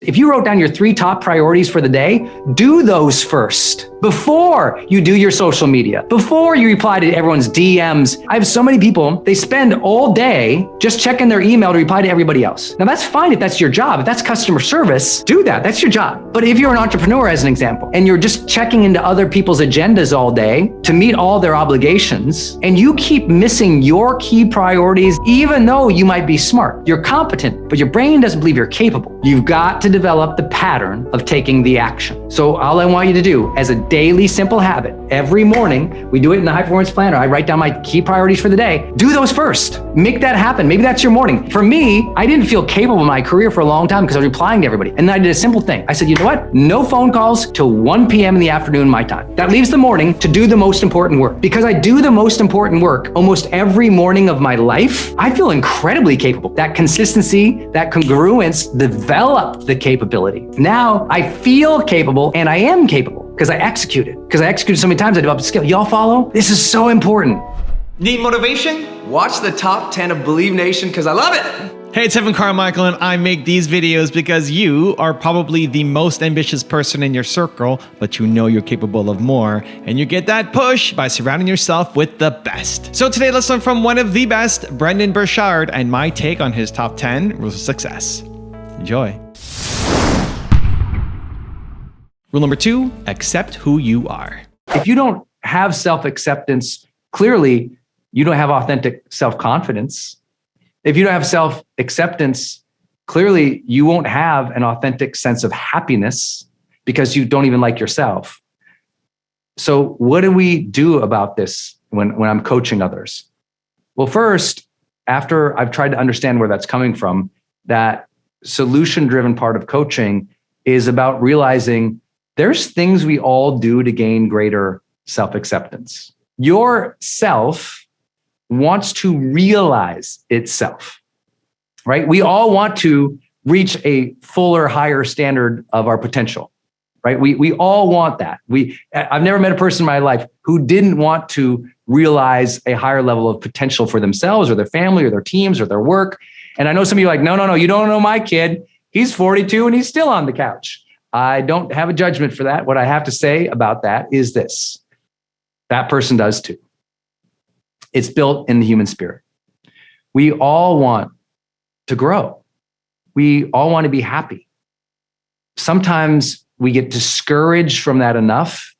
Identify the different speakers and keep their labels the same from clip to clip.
Speaker 1: If you wrote down your 3 top priorities for the day, do those first before you do your social media, before you reply to everyone's DMs. I have so many people, they spend all day just checking their email to reply to everybody else. Now that's fine if that's your job. If that's customer service, do that. That's your job. But if you're an entrepreneur, as an example, and you're just checking into other people's agendas all day to meet all their obligations, and you keep missing your key priorities, even though you might be smart, you're competent, but your brain doesn't believe you're capable. You've got to develop the pattern of taking the action. So all I want you to do as a daily simple habit, every morning, we do it in the high performance planner. I write down my key priorities for the day. Do those first. Make that happen. Maybe that's your morning. For me, I didn't feel capable in my career for a long time because I was replying to everybody. And then I did a simple thing. I said, you know what? No phone calls till 1 p.m. in the afternoon, my time. That leaves the morning to do the most important work. Because I do the most important work almost every morning of my life, I feel incredibly capable. That consistency, that congruence developed the capability. Now I feel capable and I am capable because I executed. Because I executed so many times, I developed a skill. Y'all follow? This is so important.
Speaker 2: Need motivation? Watch the top 10 of Believe Nation because I love it.
Speaker 3: Hey, it's Evan Carmichael, and I make these videos because you are probably the most ambitious person in your circle, but you know you're capable of more, and you get that push by surrounding yourself with the best. So today, let's learn from one of the best, Brendon Burchard, and my take on his top 10 rules of success. Enjoy. Rule number 2, accept who you are.
Speaker 1: If you don't have self-acceptance, clearly you don't have authentic self-confidence. If you don't have self-acceptance, clearly you won't have an authentic sense of happiness because you don't even like yourself. So what do we do about this when I'm coaching others? Well, first, after I've tried to understand where that's coming from, that solution-driven part of coaching is about realizing there's things we all do to gain greater self-acceptance. Your self wants to realize itself, right? We all want to reach a fuller, higher standard of our potential, right? We all want that. I've never met a person in my life who didn't want to realize a higher level of potential for themselves or their family or their teams or their work. And I know some of you are like, no, you don't know my kid. He's 42 and he's still on the couch. I don't have a judgment for that. What I have to say about that is this. That person does too. It's built in the human spirit. We all want to grow. We all want to be happy. Sometimes we get discouraged from that enough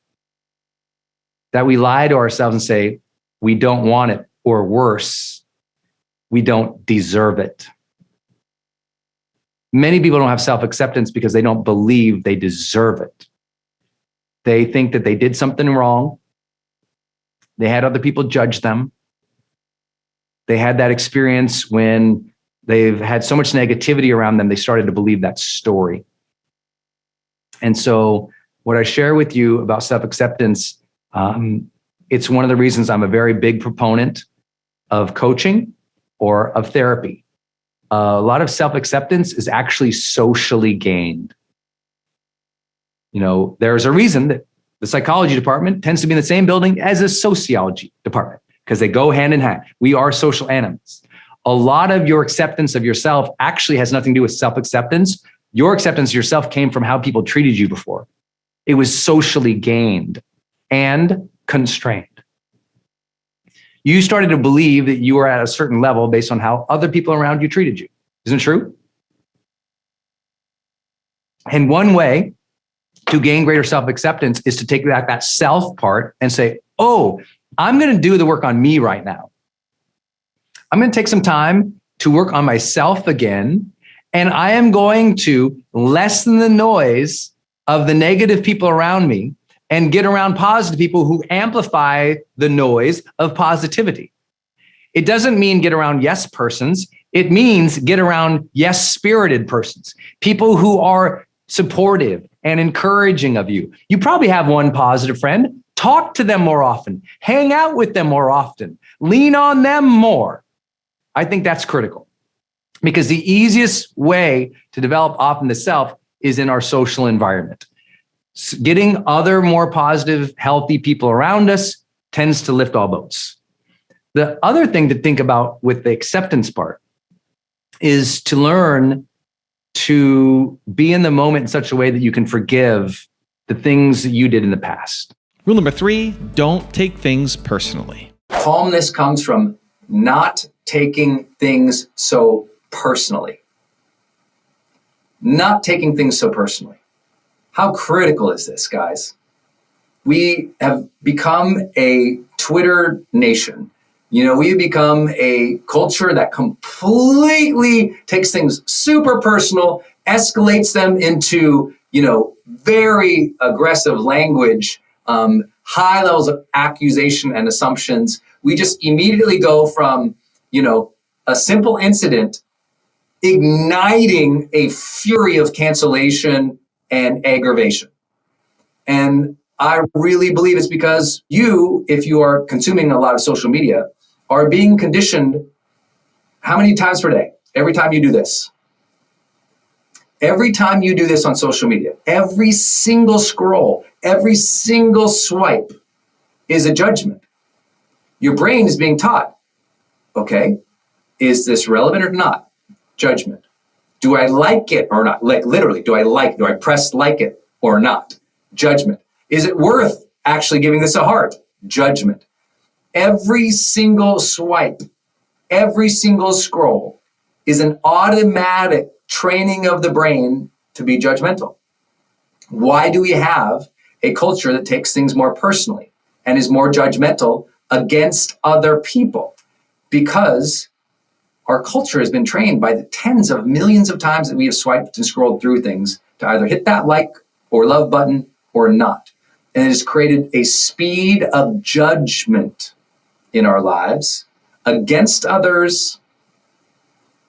Speaker 1: that we lie to ourselves and say, we don't want it, or worse, we don't deserve it. Many people don't have self-acceptance because they don't believe they deserve it. They think that they did something wrong. They had other people judge them. They had that experience when they've had so much negativity around them, they started to believe that story. And so what I share with you about self-acceptance, it's one of the reasons I'm a very big proponent of coaching or of therapy. A lot of self-acceptance is actually socially gained. You know, there's a reason that the psychology department tends to be in the same building as a sociology department because they go hand in hand. We are social animals. A lot of your acceptance of yourself actually has nothing to do with self-acceptance. Your acceptance of yourself came from how people treated you before. It was socially gained and constrained. You started to believe that you were at a certain level based on how other people around you treated you. Isn't it true? And one way to gain greater self-acceptance is to take that self part and say, oh, I'm going to do the work on me right now. I'm going to take some time to work on myself again. And I am going to lessen the noise of the negative people around me and get around positive people who amplify the noise of positivity. It doesn't mean get around yes persons. It means get around yes spirited persons, people who are supportive and encouraging of you. You probably have one positive friend. Talk to them more often. Hang out with them more often. Lean on them more. I think that's critical because the easiest way to develop often the self is in our social environment. Getting other more positive, healthy people around us tends to lift all boats. The other thing to think about with the acceptance part is to learn to be in the moment in such a way that you can forgive the things that you did in the past.
Speaker 3: Rule number 3, don't take things personally.
Speaker 4: Calmness comes from not taking things so personally. Not taking things so personally. How critical is this, guys? We have become a Twitter nation. We've become a culture that completely takes things super personal, escalates them into, very aggressive language, high levels of accusation and assumptions. We just immediately go from, a simple incident igniting a fury of cancellation and aggravation. And I really believe it's because you, if you are consuming a lot of social media, are being conditioned how many times per day? Every time you do this. Every time you do this on social media, every single scroll, every single swipe is a judgment. Your brain is being taught, okay, is this relevant or not? Judgment. Do I like it or not? Like literally, do I press like it or not? Judgment. Is it worth actually giving this a heart? Judgment. Every single swipe, every single scroll is an automatic training of the brain to be judgmental. Why do we have a culture that takes things more personally and is more judgmental against other people? Because our culture has been trained by the tens of millions of times that we have swiped and scrolled through things to either hit that like or love button or not. And it has created a speed of judgment in our lives against others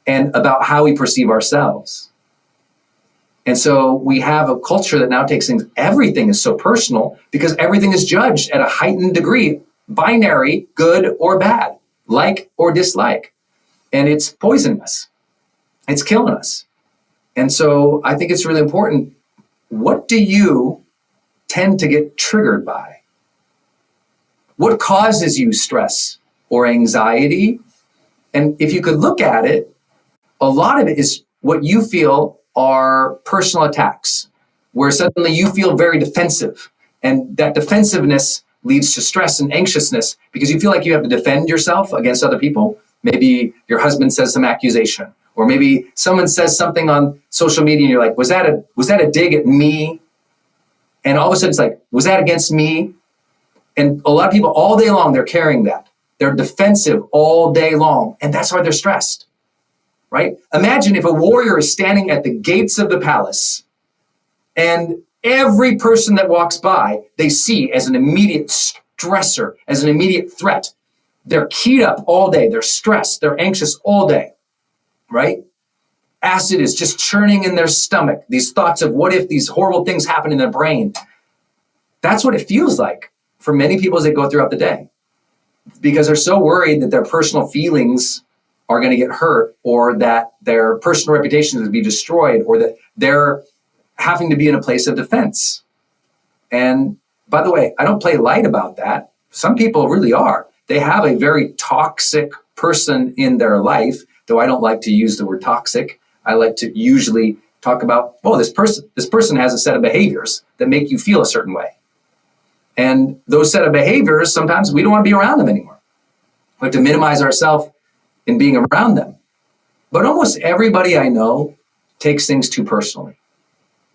Speaker 4: and about how we perceive ourselves. And so we have a culture that now takes things, everything is so personal because everything is judged at a heightened degree, binary, good or bad, like or dislike. And it's poisoning us. It's killing us. And so I think it's really important. What do you tend to get triggered by? What causes you stress or anxiety? And if you could look at it, a lot of it is what you feel are personal attacks, where suddenly you feel very defensive. And that defensiveness leads to stress and anxiousness because you feel like you have to defend yourself against other people. Maybe your husband says some accusation, or maybe someone says something on social media and you're like, was that a dig at me? And all of a sudden it's like, was that against me? And a lot of people all day long, they're carrying that. They're defensive all day long. And that's why they're stressed, right? Imagine if a warrior is standing at the gates of the palace and every person that walks by, they see as an immediate stressor, as an immediate threat. They're keyed up all day. They're stressed. They're anxious all day, right? Acid is just churning in their stomach. These thoughts of what if these horrible things happen in their brain. That's what it feels like for many people as they go throughout the day, because they're so worried that their personal feelings are going to get hurt, or that their personal reputation is going to be destroyed, or that they're having to be in a place of defense. And by the way, I don't play light about that. Some people really are. They have a very toxic person in their life, though I don't like to use the word toxic. I like to usually talk about, oh, this person has a set of behaviors that make you feel a certain way. And those set of behaviors, sometimes we don't want to be around them anymore. We have to minimize ourselves in being around them. But almost everybody I know takes things too personally.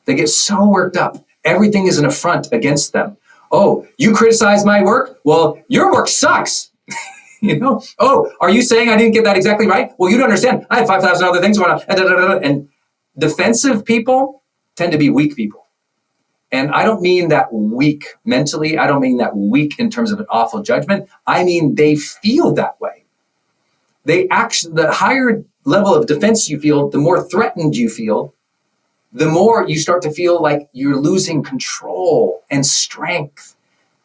Speaker 4: They get so worked up. Everything is an affront against them. Oh, you criticize my work? Well, your work sucks. Oh, are you saying I didn't get that exactly right? Well, you don't understand. I have 5,000 other things going on. And defensive people tend to be weak people. And I don't mean that weak mentally. I don't mean that weak in terms of an awful judgment. I mean, they feel that way. The higher level of defense you feel, the more threatened you feel, the more you start to feel like you're losing control and strength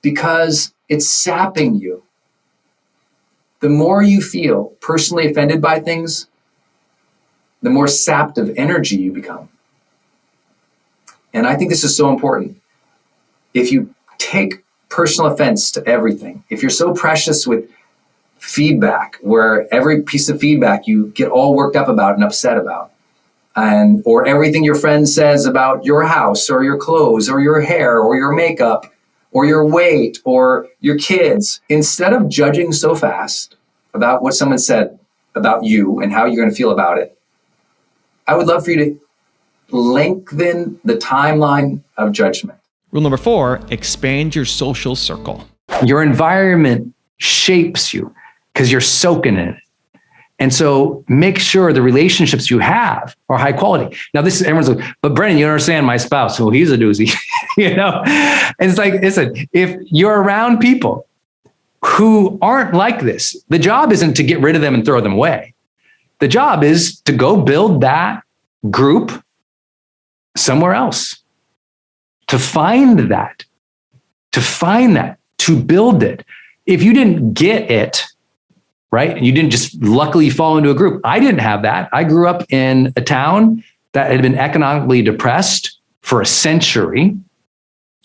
Speaker 4: because it's sapping you. The more you feel personally offended by things, the more sapped of energy you become. And I think this is so important. If you take personal offense to everything, if you're so precious with feedback, where every piece of feedback you get all worked up about and upset about, or everything your friend says about your house or your clothes or your hair or your makeup or your weight or your kids. Instead of judging so fast about what someone said about you and how you're going to feel about it, I would love for you to lengthen the timeline of judgment.
Speaker 3: Rule number 4, expand your social circle.
Speaker 1: Your environment shapes you because you're soaking in it. And so make sure the relationships you have are high quality. Now, this is everyone's like, but Brendon, you don't understand my spouse. Well, he's a doozy, And it's like, listen, if you're around people who aren't like this, the job isn't to get rid of them and throw them away. The job is to go build that group somewhere else, to find that, to build it. If you didn't get it, right, and you didn't just luckily fall into a group. I didn't have that. I grew up in a town that had been economically depressed for a century.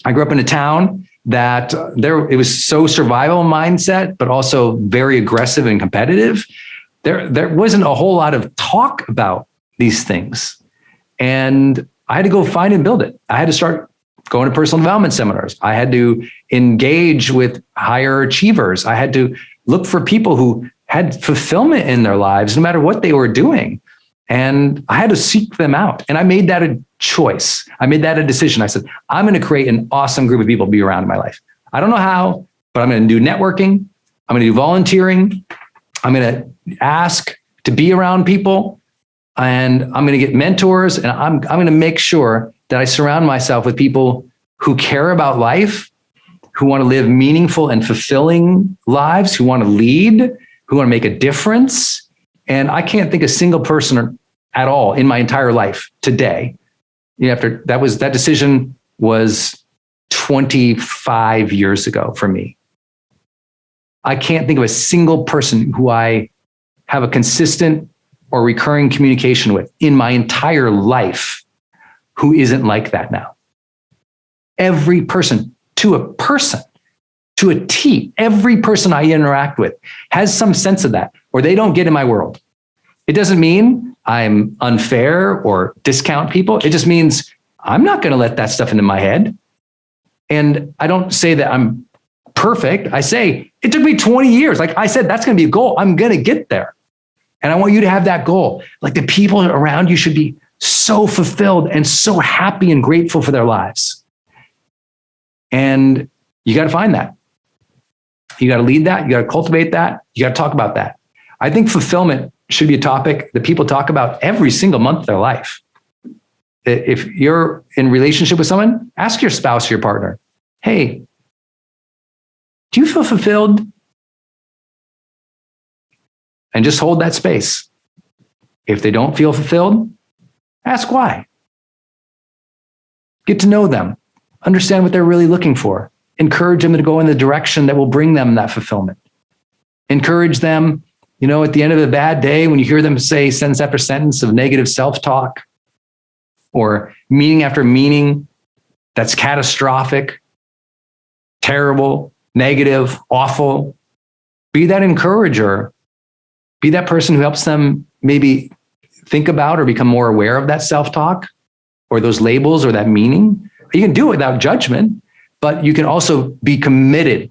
Speaker 1: I grew up in a town that it was so survival mindset, but also very aggressive and competitive. There wasn't a whole lot of talk about these things. And I had to go find and build it. I had to start going to personal development seminars. I had to engage with higher achievers. I had to look for people who had fulfillment in their lives, no matter what they were doing. And I had to seek them out. And I made that a choice. I made that a decision. I said, I'm going to create an awesome group of people to be around in my life. I don't know how, but I'm going to do networking. I'm going to do volunteering. I'm going to ask to be around people. And I'm going to get mentors. And I'm going to make sure that I surround myself with people who care about life, who want to live meaningful and fulfilling lives, who want to lead, who want to make a difference. And I can't think of a single person at all in my entire life today. After that decision was 25 years ago for me. I can't think of a single person who I have a consistent or recurring communication with in my entire life who isn't like that now. Every person, to a T, every person I interact with has some sense of that, or they don't get in my world. It doesn't mean I'm unfair or discount people. It just means I'm not going to let that stuff into my head. And I don't say that I'm perfect. I say it took me 20 years. Like I said, that's going to be a goal. I'm going to get there. And I want you to have that goal. Like the people around you should be so fulfilled and so happy and grateful for their lives. And you got to find that. You got to lead that. You got to cultivate that. You got to talk about that. I think fulfillment should be a topic that people talk about every single month of their life. If you're in relationship with someone, ask your spouse or your partner, hey, do you feel fulfilled? And just hold that space. If they don't feel fulfilled, ask why. Get to know them. Understand what they're really looking for. Encourage them to go in the direction that will bring them that fulfillment. Encourage them, at the end of a bad day, when you hear them say sentence after sentence of negative self-talk or meaning after meaning that's catastrophic, terrible, negative, awful, be that encourager. Be that person who helps them maybe think about or become more aware of that self-talk or those labels or that meaning. You can do it without judgment, but you can also be committed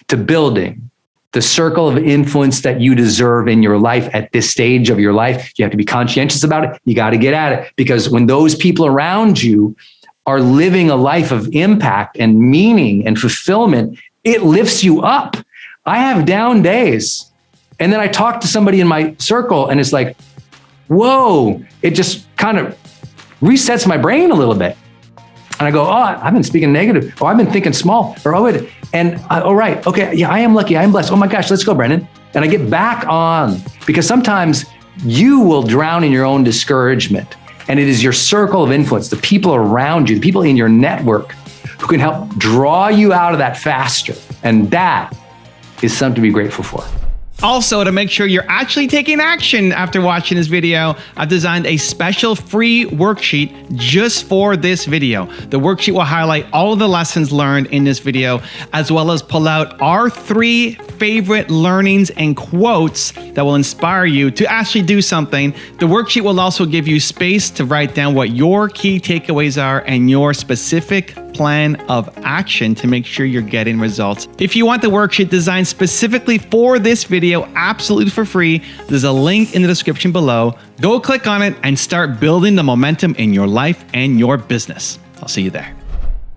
Speaker 1: to building the circle of influence that you deserve in your life at this stage of your life. You have to be conscientious about it. You got to get at it, because when those people around you are living a life of impact and meaning and fulfillment, it lifts you up. I have down days. And then I talk to somebody in my circle and it's like, whoa, it just kind of resets my brain a little bit. And I go, oh, I've been speaking negative. Oh, I've been thinking small. Or, oh, and right. Okay. Yeah, I am lucky. I am blessed. Oh my gosh, let's go, Brendon. And I get back on, because sometimes you will drown in your own discouragement. And it is your circle of influence, the people around you, the people in your network who can help draw you out of that faster. And that is something to be grateful for.
Speaker 3: Also, to make sure you're actually taking action after watching this video, I've designed a special free worksheet just for this video. The worksheet will highlight all of the lessons learned in this video, as well as pull out our 3 favorite learnings and quotes that will inspire you to actually do something. The worksheet will also give you space to write down what your key takeaways are and your specific plan of action to make sure you're getting results. If you want the worksheet designed specifically for this video, absolutely for free, there's a link in the description below. Go click on it and start building the momentum in your life and your business. I'll see you there.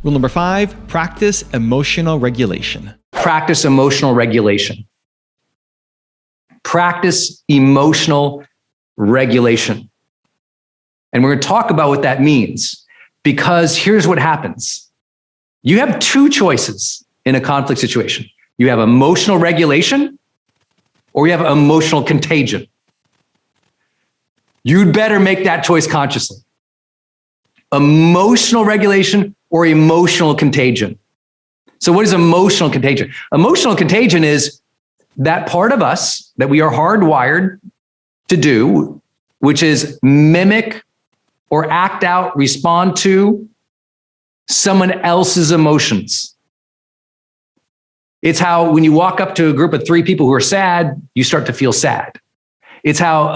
Speaker 3: Rule number 5, practice emotional regulation.
Speaker 1: Practice emotional regulation. Practice emotional regulation. And we're going to talk about what that means, because here's what happens. You have two choices in a conflict situation. You have emotional regulation or you have emotional contagion. You'd better make that choice consciously. Emotional regulation or emotional contagion. So what is emotional contagion? Emotional contagion is that part of us that we are hardwired to do, which is mimic or act out, respond to someone else's emotions. It's how when you walk up to a group of 3 people who are sad, you start to feel sad. It's how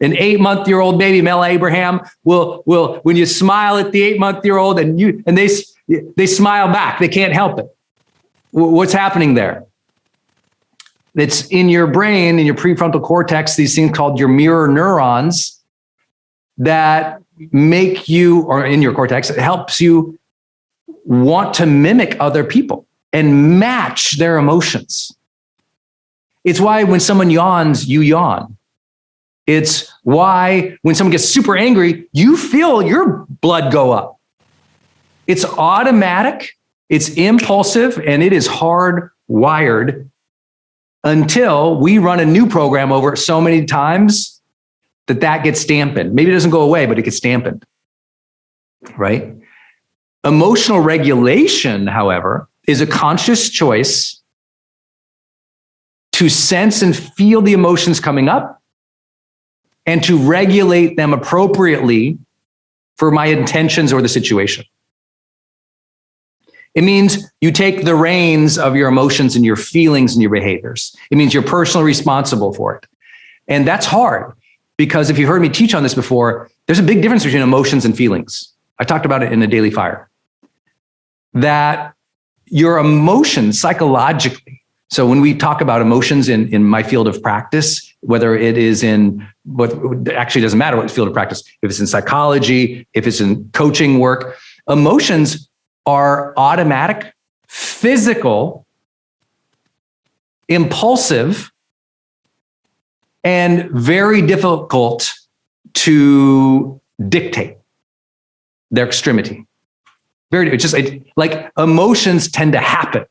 Speaker 1: an 8-month-old baby, Mel Abraham, will when you smile at the 8-month-old and they smile back, they can't help it. What's happening there? It's in your brain, in your prefrontal cortex, these things called your mirror neurons that make you, or in your cortex, it helps you want to mimic other people and match their emotions. It's why when someone yawns, you yawn. It's why when someone gets super angry, you feel your blood go up. It's automatic, it's impulsive, and it is hardwired until we run a new program over it so many times that gets dampened. Maybe it doesn't go away, but it gets dampened, right? Emotional regulation, however, is a conscious choice to sense and feel the emotions coming up and to regulate them appropriately for my intentions or the situation. It means you take the reins of your emotions and your feelings and your behaviors. It means you're personally responsible for it. And that's hard because if you heard me teach on this before, there's a big difference between emotions and feelings. I talked about it in the Daily Fire. That your emotions psychologically, so when we talk about emotions in my field of practice, whether it is in what actually doesn't matter what field of practice, if it's in psychology, if it's in coaching work, emotions are automatic, physical, impulsive, and very difficult to dictate their extremity. It's just like emotions tend to happen.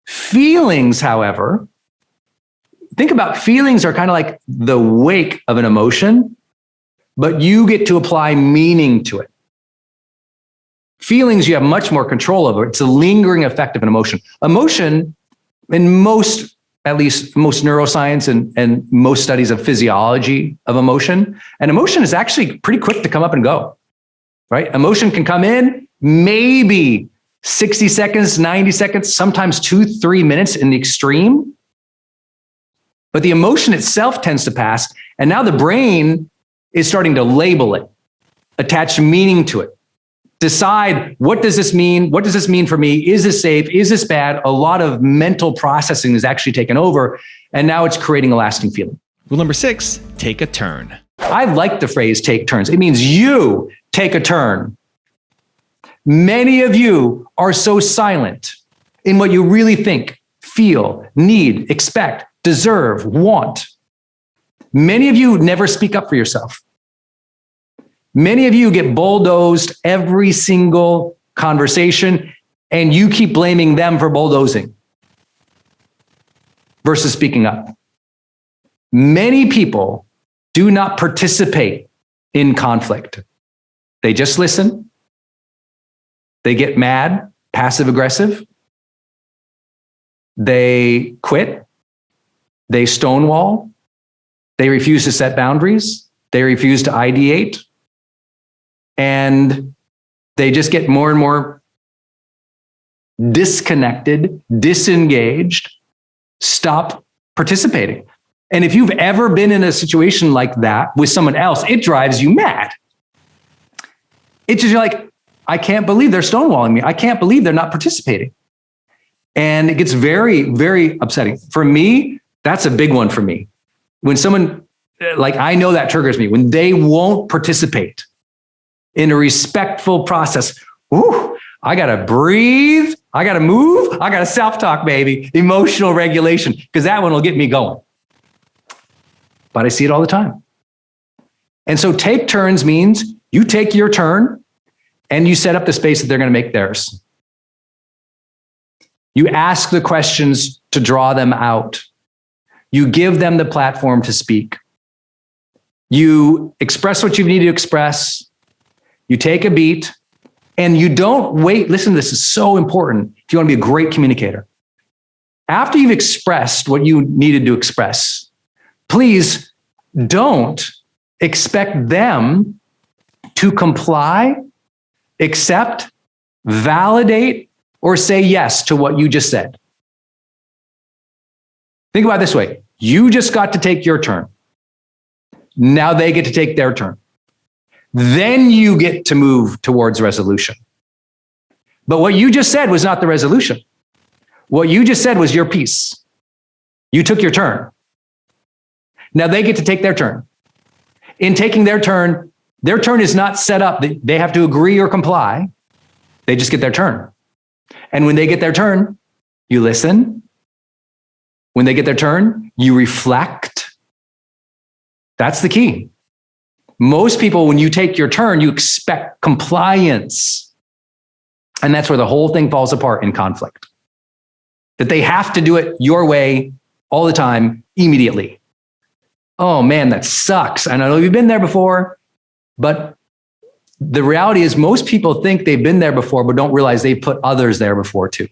Speaker 1: Feelings, however, think about feelings are kind of like the wake of an emotion, but you get to apply meaning to it. Feelings you have much more control over. It's a lingering effect of an emotion. Emotion, in most, at least most neuroscience and most studies of physiology of emotion, and emotion is actually pretty quick to come up and go, right? Emotion can come in, maybe 60 seconds, 90 seconds, sometimes 2-3 minutes in the extreme. But the emotion itself tends to pass. And now the brain is starting to label it, attach meaning to it, decide, what does this mean? What does this mean for me? Is this safe? Is this bad? A lot of mental processing is actually taken over. And now it's creating a lasting feeling.
Speaker 3: Rule number 6, take a turn.
Speaker 1: I like the phrase take turns. It means you take a turn. Many of you are so silent in what you really think, feel, need, expect, deserve, want. Many of you never speak up for yourself. Many of you get bulldozed every single conversation, and you keep blaming them for bulldozing versus speaking up. Many people do not participate in conflict. They just listen. They get mad, passive aggressive. They quit. They stonewall. They refuse to set boundaries. They refuse to ideate. And they just get more and more disconnected, disengaged, stop participating. And if you've ever been in a situation like that with someone else, it drives you mad. It's just like, I can't believe they're stonewalling me. I can't believe they're not participating. And it gets very, very upsetting. For me, that's a big one for me. When someone, like, I know that triggers me. When they won't participate in a respectful process, I got to breathe. I got to move. I got to self-talk, baby. Emotional regulation, because that one will get me going. But I see it all the time. And so take turns means you take your turn and you set up the space that they're going to make theirs. You ask the questions to draw them out. You give them the platform to speak. You express what you need to express. You take a beat and you don't wait. Listen, this is so important if you want to be a great communicator. After you've expressed what you needed to express, please don't expect them to comply, accept, validate, or say yes to what you just said. Think about it this way. You just got to take your turn. Now they get to take their turn. Then you get to move towards resolution. But what you just said was not the resolution. What you just said was your piece. You took your turn. Now they get to take their turn. In taking their turn is not set up. They have to agree or comply. They just get their turn. And when they get their turn, you listen. When they get their turn, you reflect. That's the key. Most people, when you take your turn, you expect compliance. And that's where the whole thing falls apart in conflict. That they have to do it your way all the time, immediately. Oh man, that sucks. And I know you've been there before, but the reality is most people think they've been there before, but don't realize they've put others there before too.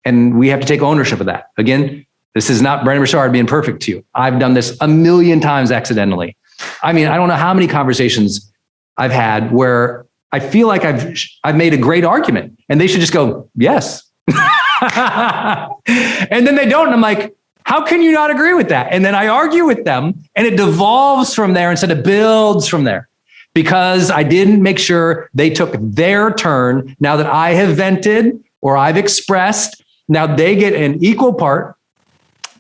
Speaker 1: And we have to take ownership of that. Again, this is not Brendon Burchard being perfect to you. I've done this a million times accidentally. I mean, I don't know how many conversations I've had where I feel like I've made a great argument and they should just go, yes. And then they don't. And I'm like, how can you not agree with that? And then I argue with them and it devolves from there instead of builds from there because I didn't make sure they took their turn. Now that I have vented or I've expressed, now they get an equal part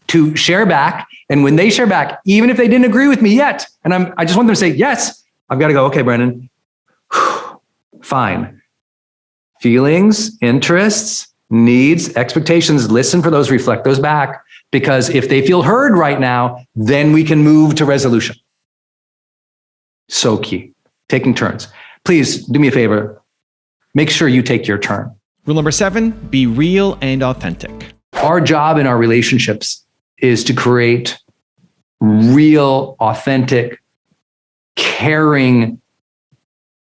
Speaker 1: to share back. And when they share back, even if they didn't agree with me yet, and I just want them to say, yes, I've got to go, okay, Brendon, fine. Feelings, interests, needs, expectations, listen for those, reflect those back. Because if they feel heard right now, then we can move to resolution. So key. Taking turns. Please do me a favor. Make sure you take your turn.
Speaker 3: Rule number 7, be real and authentic.
Speaker 1: Our job in our relationships is to create real, authentic, caring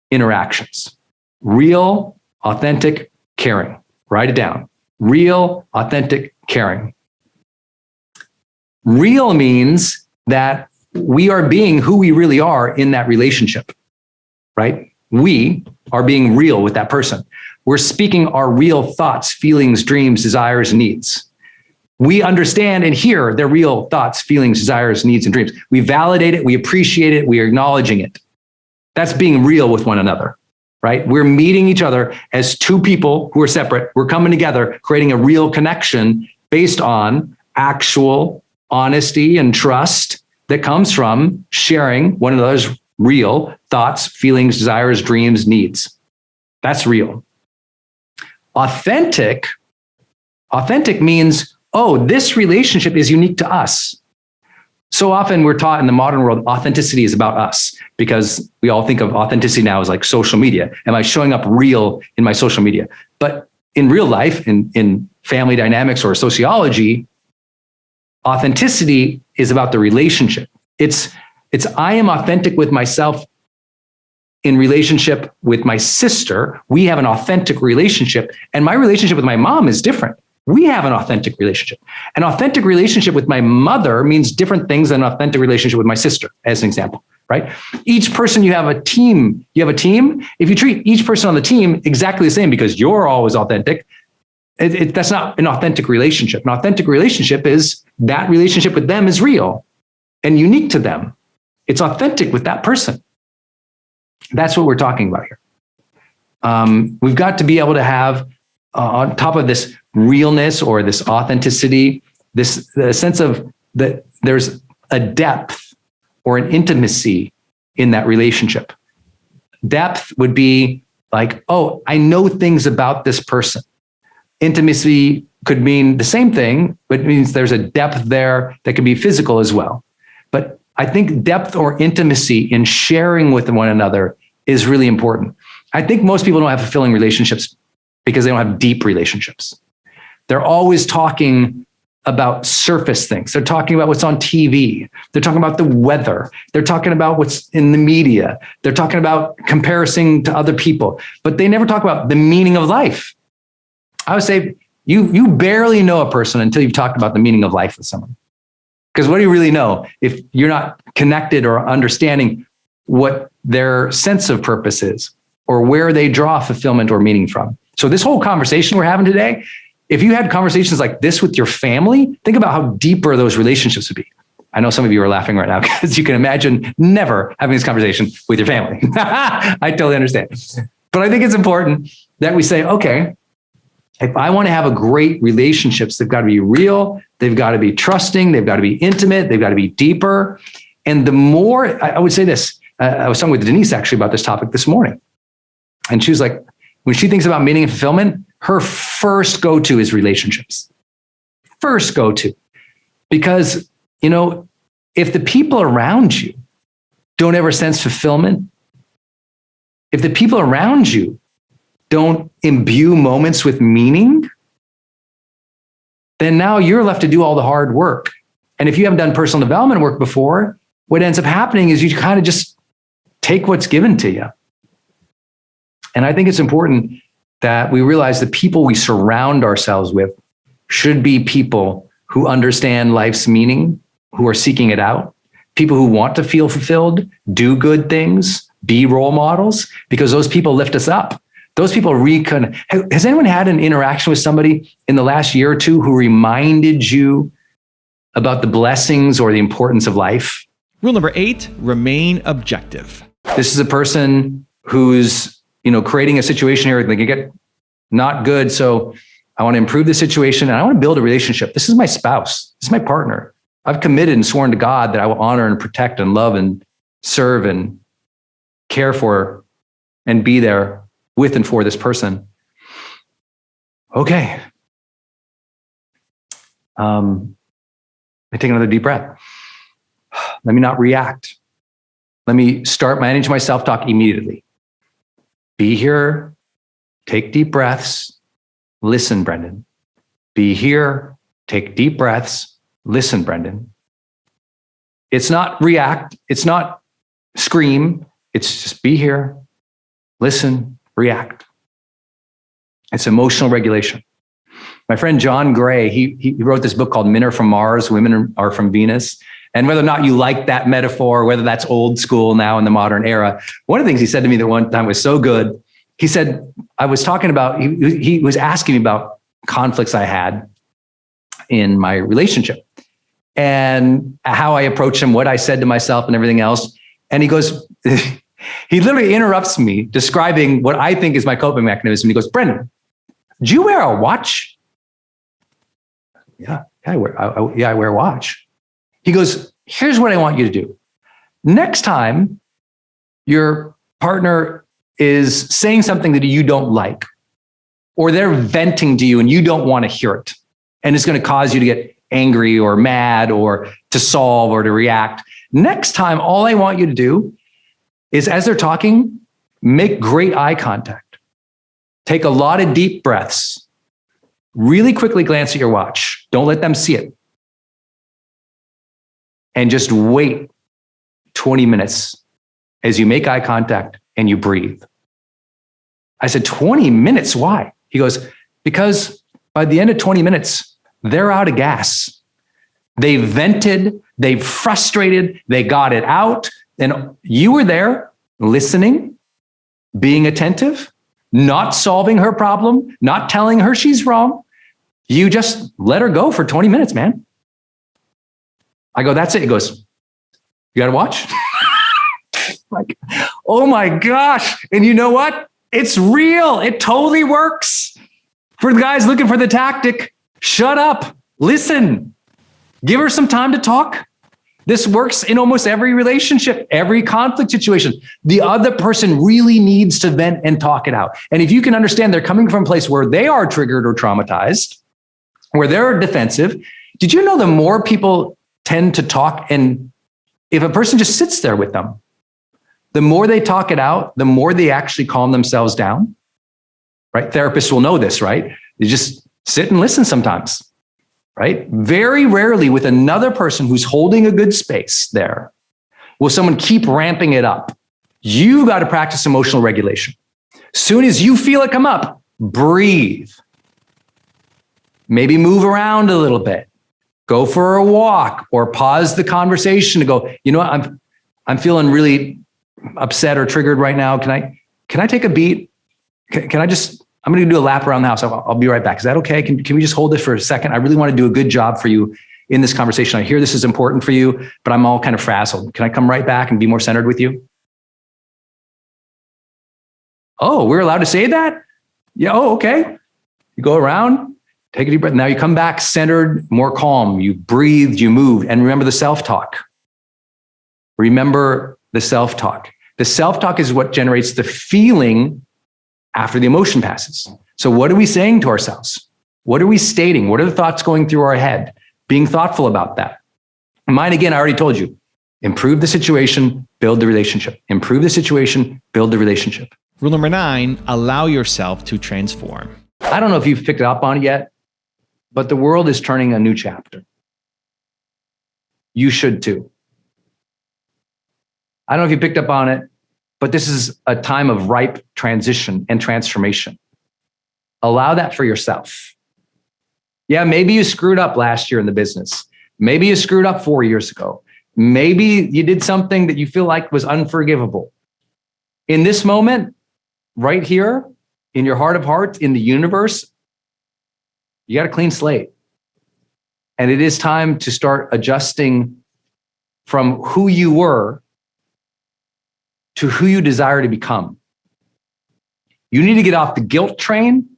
Speaker 1: interactions. Real, authentic, caring. Write it down. Real, authentic, caring. Real means that we are being who we really are in that relationship, right? We are being real with that person. We're speaking our real thoughts, feelings, dreams, desires, needs. We understand and hear their real thoughts, feelings, desires, needs, and dreams. We validate it, we appreciate it, we are acknowledging it. That's being real with one another, right? We're meeting each other as two people who are separate. We're coming together, creating a real connection based on actual honesty and trust that comes from sharing one another's real thoughts, feelings, desires, dreams, needs. That's real. Authentic means, oh, this relationship is unique to us. So often we're taught in the modern world, authenticity is about us because we all think of authenticity now as like social media. Am I showing up real in my social media? But in real life, in family dynamics or sociology, authenticity is about the relationship. It's I am authentic with myself in relationship with my sister. We have an authentic relationship, and my relationship with my mom is different. We have an authentic relationship. An authentic relationship with my mother means different things than an authentic relationship with my sister, as an example, right? Each person, you have a team. If you treat each person on the team exactly the same because you're always authentic, That's not an authentic relationship. An authentic relationship is that relationship with them is real and unique to them. It's authentic with that person. That's what we're talking about here. We've got to be able to have, on top of this realness or this authenticity, this the sense of that there's a depth or an intimacy in that relationship. Depth would be like, oh, I know things about this person. Intimacy could mean the same thing, but it means there's a depth there that can be physical as well. But I think depth or intimacy in sharing with one another is really important. I think most people don't have fulfilling relationships because they don't have deep relationships. They're always talking about surface things. They're talking about what's on TV. They're talking about the weather. They're talking about what's in the media. They're talking about comparison to other people, but they never talk about the meaning of life. I would say you barely know a person until you've talked about the meaning of life with someone. Because what do you really know if you're not connected or understanding what their sense of purpose is or where they draw fulfillment or meaning from? So this whole conversation we're having today, if you had conversations like this with your family, think about how deeper those relationships would be. I know some of you are laughing right now because you can imagine never having this conversation with your family. I totally understand. But I think it's important that we say, okay, if I want to have a great relationships, they've got to be real. They've got to be trusting. They've got to be intimate. They've got to be deeper. And the more, I would say this, I was talking with Denise actually about this topic this morning. And she was like, when she thinks about meaning and fulfillment, her first go-to is relationships. First go-to. Because, you know, if the people around you don't ever sense fulfillment, if the people around you don't imbue moments with meaning, then now you're left to do all the hard work. And if you haven't done personal development work before, what ends up happening is you kind of just take what's given to you. And I think it's important that we realize the people we surround ourselves with should be people who understand life's meaning, who are seeking it out, people who want to feel fulfilled, do good things, be role models, because those people lift us up. Those people has anyone had an interaction with somebody in the last year or two who reminded you about the blessings or the importance of life?
Speaker 3: Rule number 8, remain objective.
Speaker 1: This is a person who's, creating a situation here that can get not good. So I want to improve the situation and I want to build a relationship. This is my spouse. This is my partner. I've committed and sworn to God that I will honor and protect and love and serve and care for and be there with and for this person. Okay. I take another deep breath. Let me not react. Let me start managing my self-talk immediately. Be here. Take deep breaths. Listen, Brendon. Be here. Take deep breaths. Listen, Brendon. It's not react. It's not scream. It's just be here. Listen, react. It's emotional regulation. My friend John Gray, he wrote this book called Men Are From Mars, Women Are From Venus. And whether or not you like that metaphor, whether that's old school now in the modern era, one of the things he said to me that one time was so good. He said, I was talking about, he was asking me about conflicts I had in my relationship and how I approached them, what I said to myself and everything else. And he goes, he literally interrupts me describing what I think is my coping mechanism. He goes, Brendon, do you wear a watch? Yeah, I wear a watch. He goes, here's what I want you to do. Next time your partner is saying something that you don't like, or they're venting to you and you don't want to hear it, and it's going to cause you to get angry or mad or to solve or to react. Next time, all I want you to do is, as they're talking, make great eye contact. Take a lot of deep breaths. Really quickly glance at your watch. Don't let them see it. And just wait 20 minutes as you make eye contact and you breathe. I said, 20 minutes? Why? He goes, because by the end of 20 minutes, they're out of gas. They vented, they frustrated, they got it out. And you were there listening, being attentive, not solving her problem, not telling her she's wrong, You just let her go for 20 minutes, man. I go, that's it. He goes, you got to watch? Like, oh my gosh. And you know what? It's real. It totally works. For the guys looking for the tactic, shut up, listen, give her some time to talk. This works in almost every relationship, every conflict situation. The other person really needs to vent and talk it out. And if you can understand they're coming from a place where they are triggered or traumatized, where they're defensive, did you know the more people tend to talk, and if a person just sits there with them, the more they talk it out, the more they actually calm themselves down, right? Therapists will know this, right? You just sit and listen sometimes, right? Very rarely with another person who's holding a good space there, will someone keep ramping it up. You got to practice emotional regulation. Soon as you feel it come up, breathe. Maybe move around a little bit. Go for a walk or pause the conversation to go, you know what, I'm feeling really upset or triggered right now. Can I take a beat? Can I just, I'm going to do a lap around the house. I'll be right back. Is that okay? Can we just hold this for a second? I really want to do a good job for you in this conversation. I hear this is important for you, but I'm all kind of frazzled. Can I come right back and be more centered with you? Oh, we're allowed to say that? Yeah. Oh, okay. You go around, take a deep breath. Now you come back centered, more calm. You breathed, you moved, and remember the self-talk. Remember the self-talk. The self-talk is what generates the feeling after the emotion passes. So what are we saying to ourselves? What are we stating? What are the thoughts going through our head? Being thoughtful about that. Mine, again, I already told you, improve the situation, build the relationship. Improve the situation, build the relationship.
Speaker 3: Rule number 9, allow yourself to transform.
Speaker 1: I don't know if you've picked up on it yet, but the world is turning a new chapter. You should too. I don't know if you picked up on it, but this is a time of ripe transition and transformation. Allow that for yourself. Yeah, maybe you screwed up last year in the business. Maybe you screwed up 4 years ago. Maybe you did something that you feel like was unforgivable. In this moment, right here, in your heart of hearts, in the universe, you got a clean slate. And it is time to start adjusting from who you were to who you desire to become. You need to get off the guilt train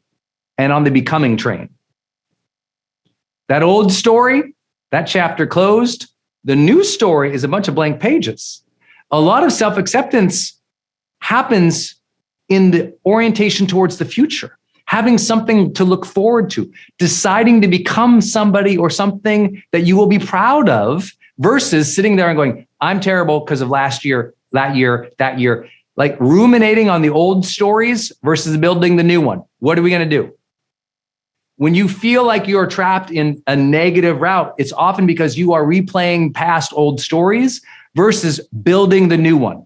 Speaker 1: and on the becoming train. That old story, that chapter closed. The new story is a bunch of blank pages. A lot of self-acceptance happens in the orientation towards the future, having something to look forward to, deciding to become somebody or something that you will be proud of versus sitting there and going, I'm terrible because of last year, that year, like ruminating on the old stories versus building the new one. What are we going to do? When you feel like you're trapped in a negative route, it's often because you are replaying past old stories versus building the new one.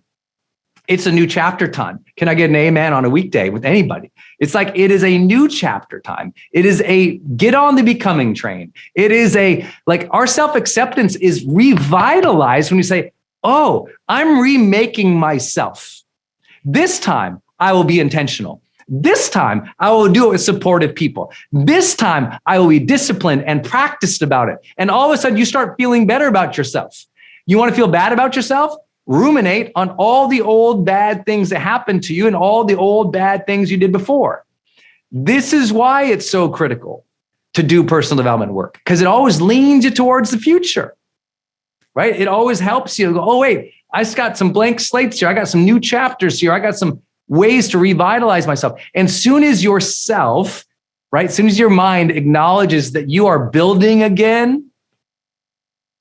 Speaker 1: It's a new chapter time. Can I get an amen on a weekday with anybody? It's like it is a new chapter time. It is a get on the becoming train. It is a, like our self-acceptance is revitalized when you say, oh, I'm remaking myself. This time I will be intentional. This time I will do it with supportive people. This time I will be disciplined and practiced about it. And all of a sudden you start feeling better about yourself. You want to feel bad about yourself? Ruminate on all the old bad things that happened to you and all the old bad things you did before. This is why it's so critical to do personal development work, because it always leans you towards the future, right? It always helps you to go, oh, wait, I just got some blank slates here. I got some new chapters here. I got some ways to revitalize myself. And soon as yourself, right, soon as your mind acknowledges that you are building again,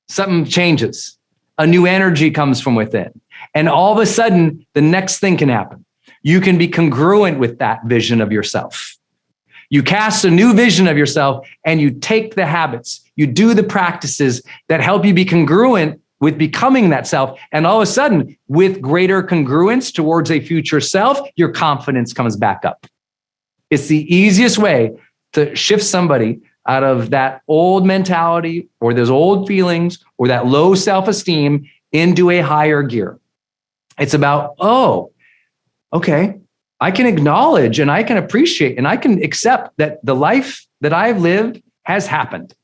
Speaker 1: something changes. A new energy comes from within. And all of a sudden, the next thing can happen. You can be congruent with that vision of yourself. You cast a new vision of yourself and you take the habits, you do the practices that help you be congruent with becoming that self. And all of a sudden, with greater congruence towards a future self, your confidence comes back up. It's the easiest way to shift somebody out of that old mentality or those old feelings or that low self-esteem into a higher gear. It's about, oh, okay, I can acknowledge and I can appreciate and I can accept that the life that I've lived has happened.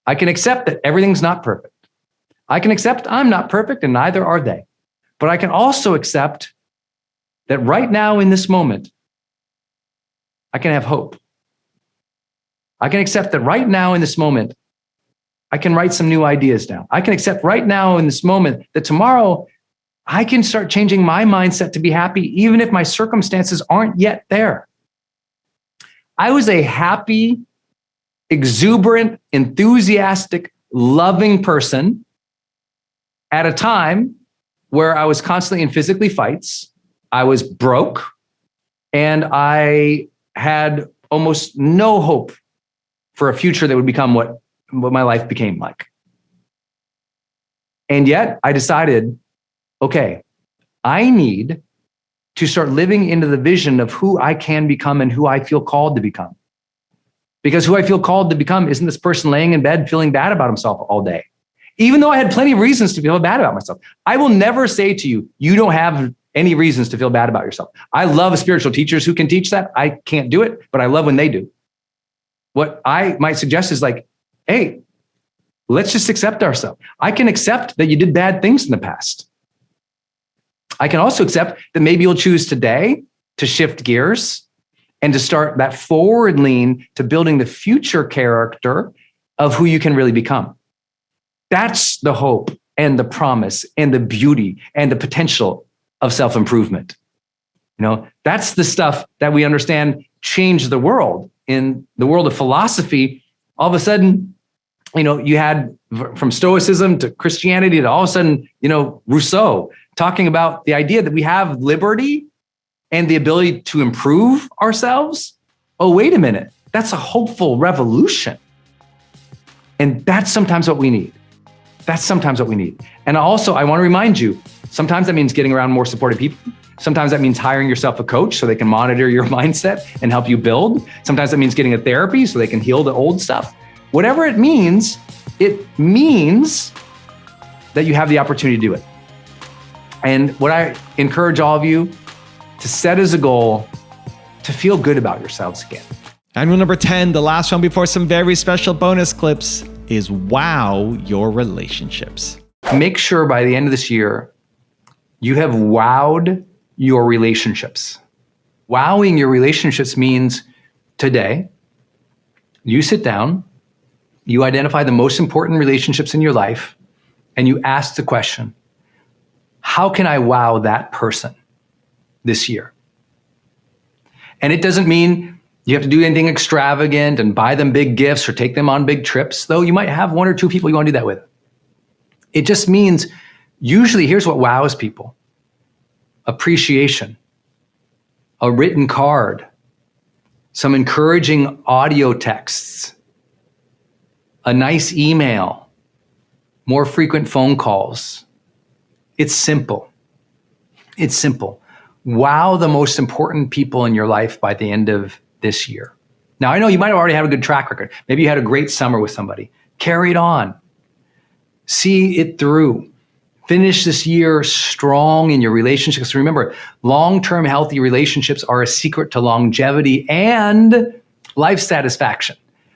Speaker 1: I can accept that everything's not perfect. I can accept I'm not perfect and neither are they. But I can also accept that right now in this moment, I can have hope. I can accept that right now in this moment, I can write some new ideas down. I can accept right now in this moment that tomorrow I can start changing my mindset to be happy, even if my circumstances aren't yet there. I was a happy, exuberant, enthusiastic, loving person at a time where I was constantly in physically fights. I was broke and I had almost no hope for a future that would become what my life became like. And yet I decided, okay, I need to start living into the vision of who I can become and who I feel called to become. Because who I feel called to become isn't this person laying in bed feeling bad about himself all day. Even though I had plenty of reasons to feel bad about myself. I will never say to you, you don't have any reasons to feel bad about yourself. I love spiritual teachers who can teach that. I can't do it, but I love when they do. What I might suggest is like, hey, let's just accept ourselves. I can accept that you did bad things in the past. I can also accept that maybe you'll choose today to shift gears and to start that forward lean to building the future character of who you can really become. That's the hope and the promise and the beauty and the potential of self-improvement. That's the stuff that we understand changed the world. In the world of philosophy, all of a sudden, you had from Stoicism to Christianity to all of a sudden, Rousseau talking about the idea that we have liberty and the ability to improve ourselves. Oh, wait a minute. That's a hopeful revolution. And that's sometimes what we need. And also, I want to remind you, sometimes that means getting around more supportive people. Sometimes that means hiring yourself a coach so they can monitor your mindset and help you build. Sometimes that means getting a therapy so they can heal the old stuff. Whatever it means that you have the opportunity to do it. And what I encourage all of you to set as a goal to feel good about yourselves again.
Speaker 3: And rule number 10, the last one before some very special bonus clips, is wow your relationships.
Speaker 1: Make sure by the end of this year, you have wowed your relationships. Wowing your relationships means today, you sit down, you identify the most important relationships in your life, and you ask the question, how can I wow that person this year? And it doesn't mean you have to do anything extravagant and buy them big gifts or take them on big trips, though you might have one or two people you want to do that with. It just means, usually, here's what wows people: appreciation, a written card, some encouraging audio texts, a nice email, more frequent phone calls. It's simple. Wow the most important people in your life by the end of this year. Now, I know you might have already had a good track record. Maybe you had a great summer with somebody. Carry it on. See it through. Finish this year strong in your relationships. Remember, long-term healthy relationships are a secret to longevity and life satisfaction.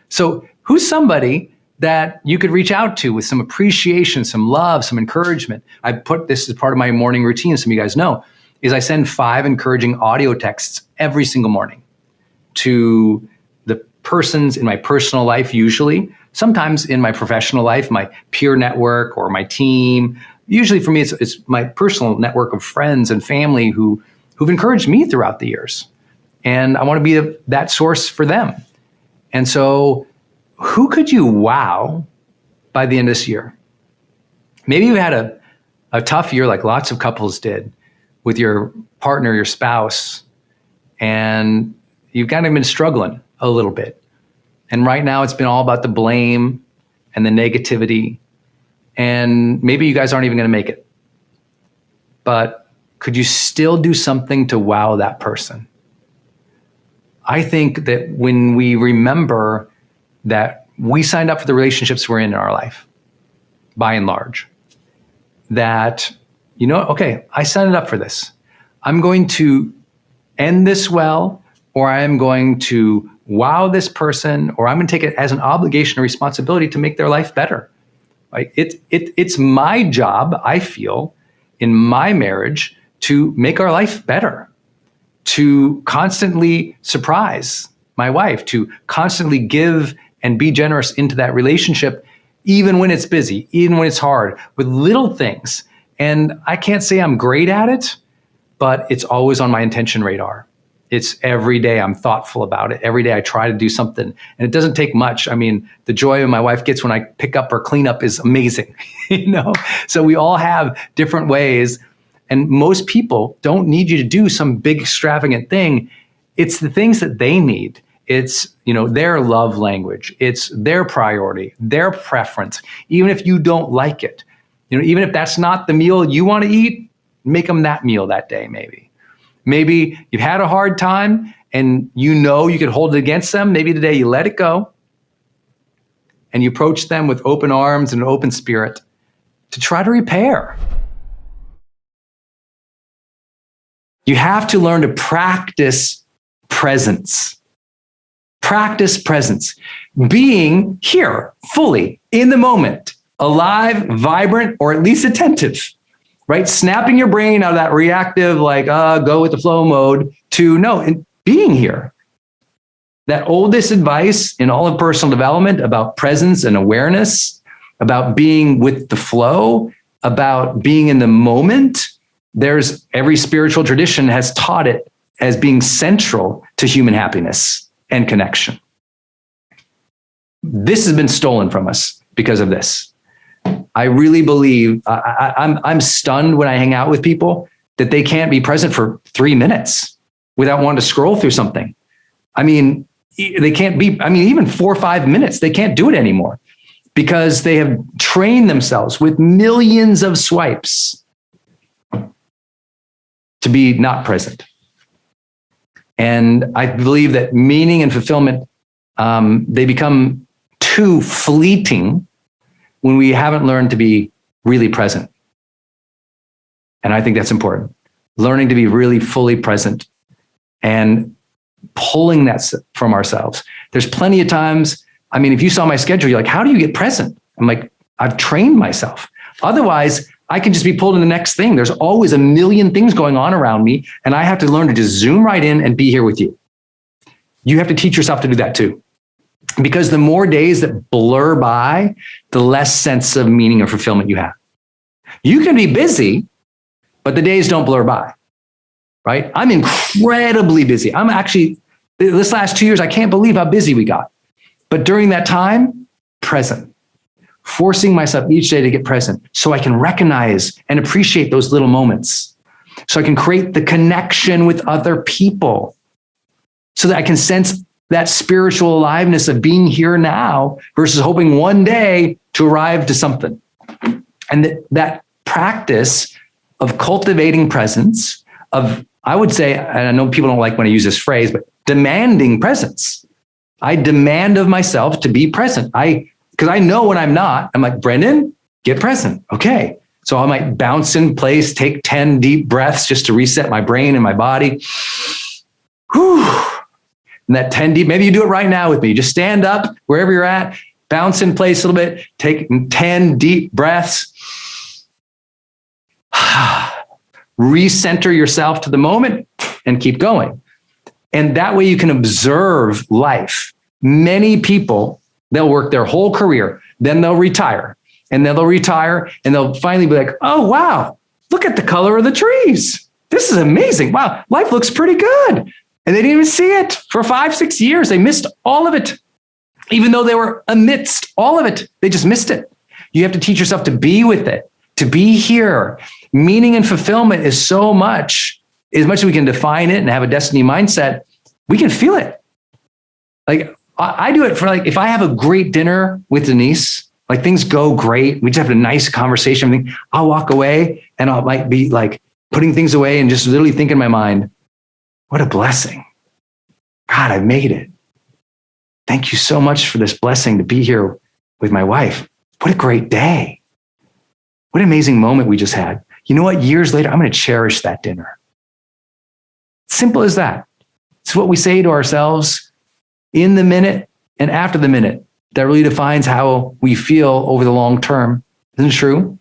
Speaker 1: So who's somebody that you could reach out to with some appreciation, some love, some encouragement? I put this as part of my morning routine, some of you guys know, is I send 5 encouraging audio texts every single morning to the persons in my personal life, usually, sometimes in my professional life, my peer network or my team. Usually for me, it's my personal network of friends and family who've encouraged me throughout the years. And I want to be that source for them. And so who could you wow by the end of this year? Maybe you had a tough year like lots of couples did with your partner, your spouse, and you've kind of been struggling a little bit. And right now it's been all about the blame and the negativity. And maybe you guys aren't even going to make it. But could you still do something to wow that person? I think that when we remember that we signed up for the relationships we're in our life, by and large, that, okay, I signed up for this. I'm going to end this well, or I am going to wow this person, or I'm going to take it as an obligation or responsibility to make their life better. Right? It's my job, I feel, in my marriage to make our life better, to constantly surprise my wife, to constantly give and be generous into that relationship, even when it's busy, even when it's hard, with little things. And I can't say I'm great at it, but it's always on my intention radar. It's every day I'm thoughtful about it. Every day I try to do something, and it doesn't take much. I mean, the joy my wife gets when I pick up or clean up is amazing, So we all have different ways, and most people don't need you to do some big extravagant thing. It's the things that they need. It's, their love language. It's their priority, their preference. Even if you don't like it, even if that's not the meal you want to eat, make them that meal that day, maybe. Maybe you've had a hard time and you could hold it against them. Maybe today you let it go and you approach them with open arms and an open spirit to try to repair. You have to learn to practice presence. Practice presence. Being here fully in the moment, alive, vibrant, or at least attentive. Right? Snapping your brain out of that reactive, go with the flow mode to and being here. That oldest advice in all of personal development about presence and awareness, about being with the flow, about being in the moment. Every spiritual tradition has taught it as being central to human happiness and connection. This has been stolen from us because of this. I really believe I'm stunned when I hang out with people that they can't be present for 3 minutes without wanting to scroll through something. I mean, they can't be, even 4 or 5 minutes, they can't do it anymore because they have trained themselves with millions of swipes to be not present. And I believe that meaning and fulfillment, they become too fleeting when we haven't learned to be really present. And I think that's important. Learning to be really fully present and pulling that from ourselves. There's plenty of times, if you saw my schedule, you're like, how do you get present? I'm like, I've trained myself. Otherwise, I can just be pulled in the next thing. There's always a million things going on around me, and I have to learn to just zoom right in and be here with you. You have to teach yourself to do that too. Because the more days that blur by, the less sense of meaning or fulfillment you have. You can be busy, but the days don't blur by, right? I'm incredibly busy. I'm actually, this last 2 years, I can't believe how busy we got. But during that time, present. Forcing myself each day to get present so I can recognize and appreciate those little moments. So I can create the connection with other people. So that I can sense that spiritual aliveness of being here now versus hoping one day to arrive to something. And that practice of cultivating presence, I would say, and I know people don't like when I use this phrase, but demanding presence. I demand of myself to be present. Because I know when I'm not, I'm like, Brendon, get present. Okay. So I might bounce in place, take 10 deep breaths just to reset my brain and my body. Whew. And that 10 deep, maybe you do it right now with me. Just stand up wherever you're at, bounce in place a little bit, take 10 deep breaths. Recenter yourself to the moment and keep going. And that way you can observe life. Many people, they'll work their whole career, then they'll retire, and then they'll retire, and they'll finally be like, oh, wow, look at the color of the trees. This is amazing. Wow, life looks pretty good. And they didn't even see it for 5-6 years. They missed all of it. Even though they were amidst all of it, they just missed it. You have to teach yourself to be with it, to be here. Meaning and fulfillment is so much, as much as we can define it and have a destiny mindset, we can feel it. Like I do it for if I have a great dinner with Denise, like things go great. We just have a nice conversation. I'll walk away and I might be like putting things away and just literally think in my mind, what a blessing. God, I made it. Thank you so much for this blessing to be here with my wife. What a great day. What an amazing moment we just had. You know what? Years later, I'm going to cherish that dinner. Simple as that. It's what we say to ourselves in the minute and after the minute that really defines how we feel over the long term. Isn't it true?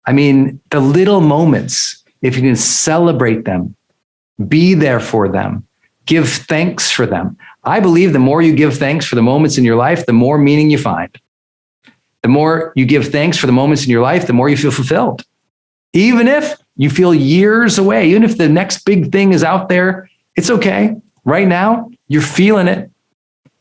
Speaker 1: I mean, the little moments, if you can celebrate them, be there for them, give thanks for them. I believe the more you give thanks for the moments in your life, the more meaning you find. The more you give thanks for the moments in your life, the more you feel fulfilled. Even if you feel years away, even if the next big thing is out there, it's okay. Right now, you're feeling it.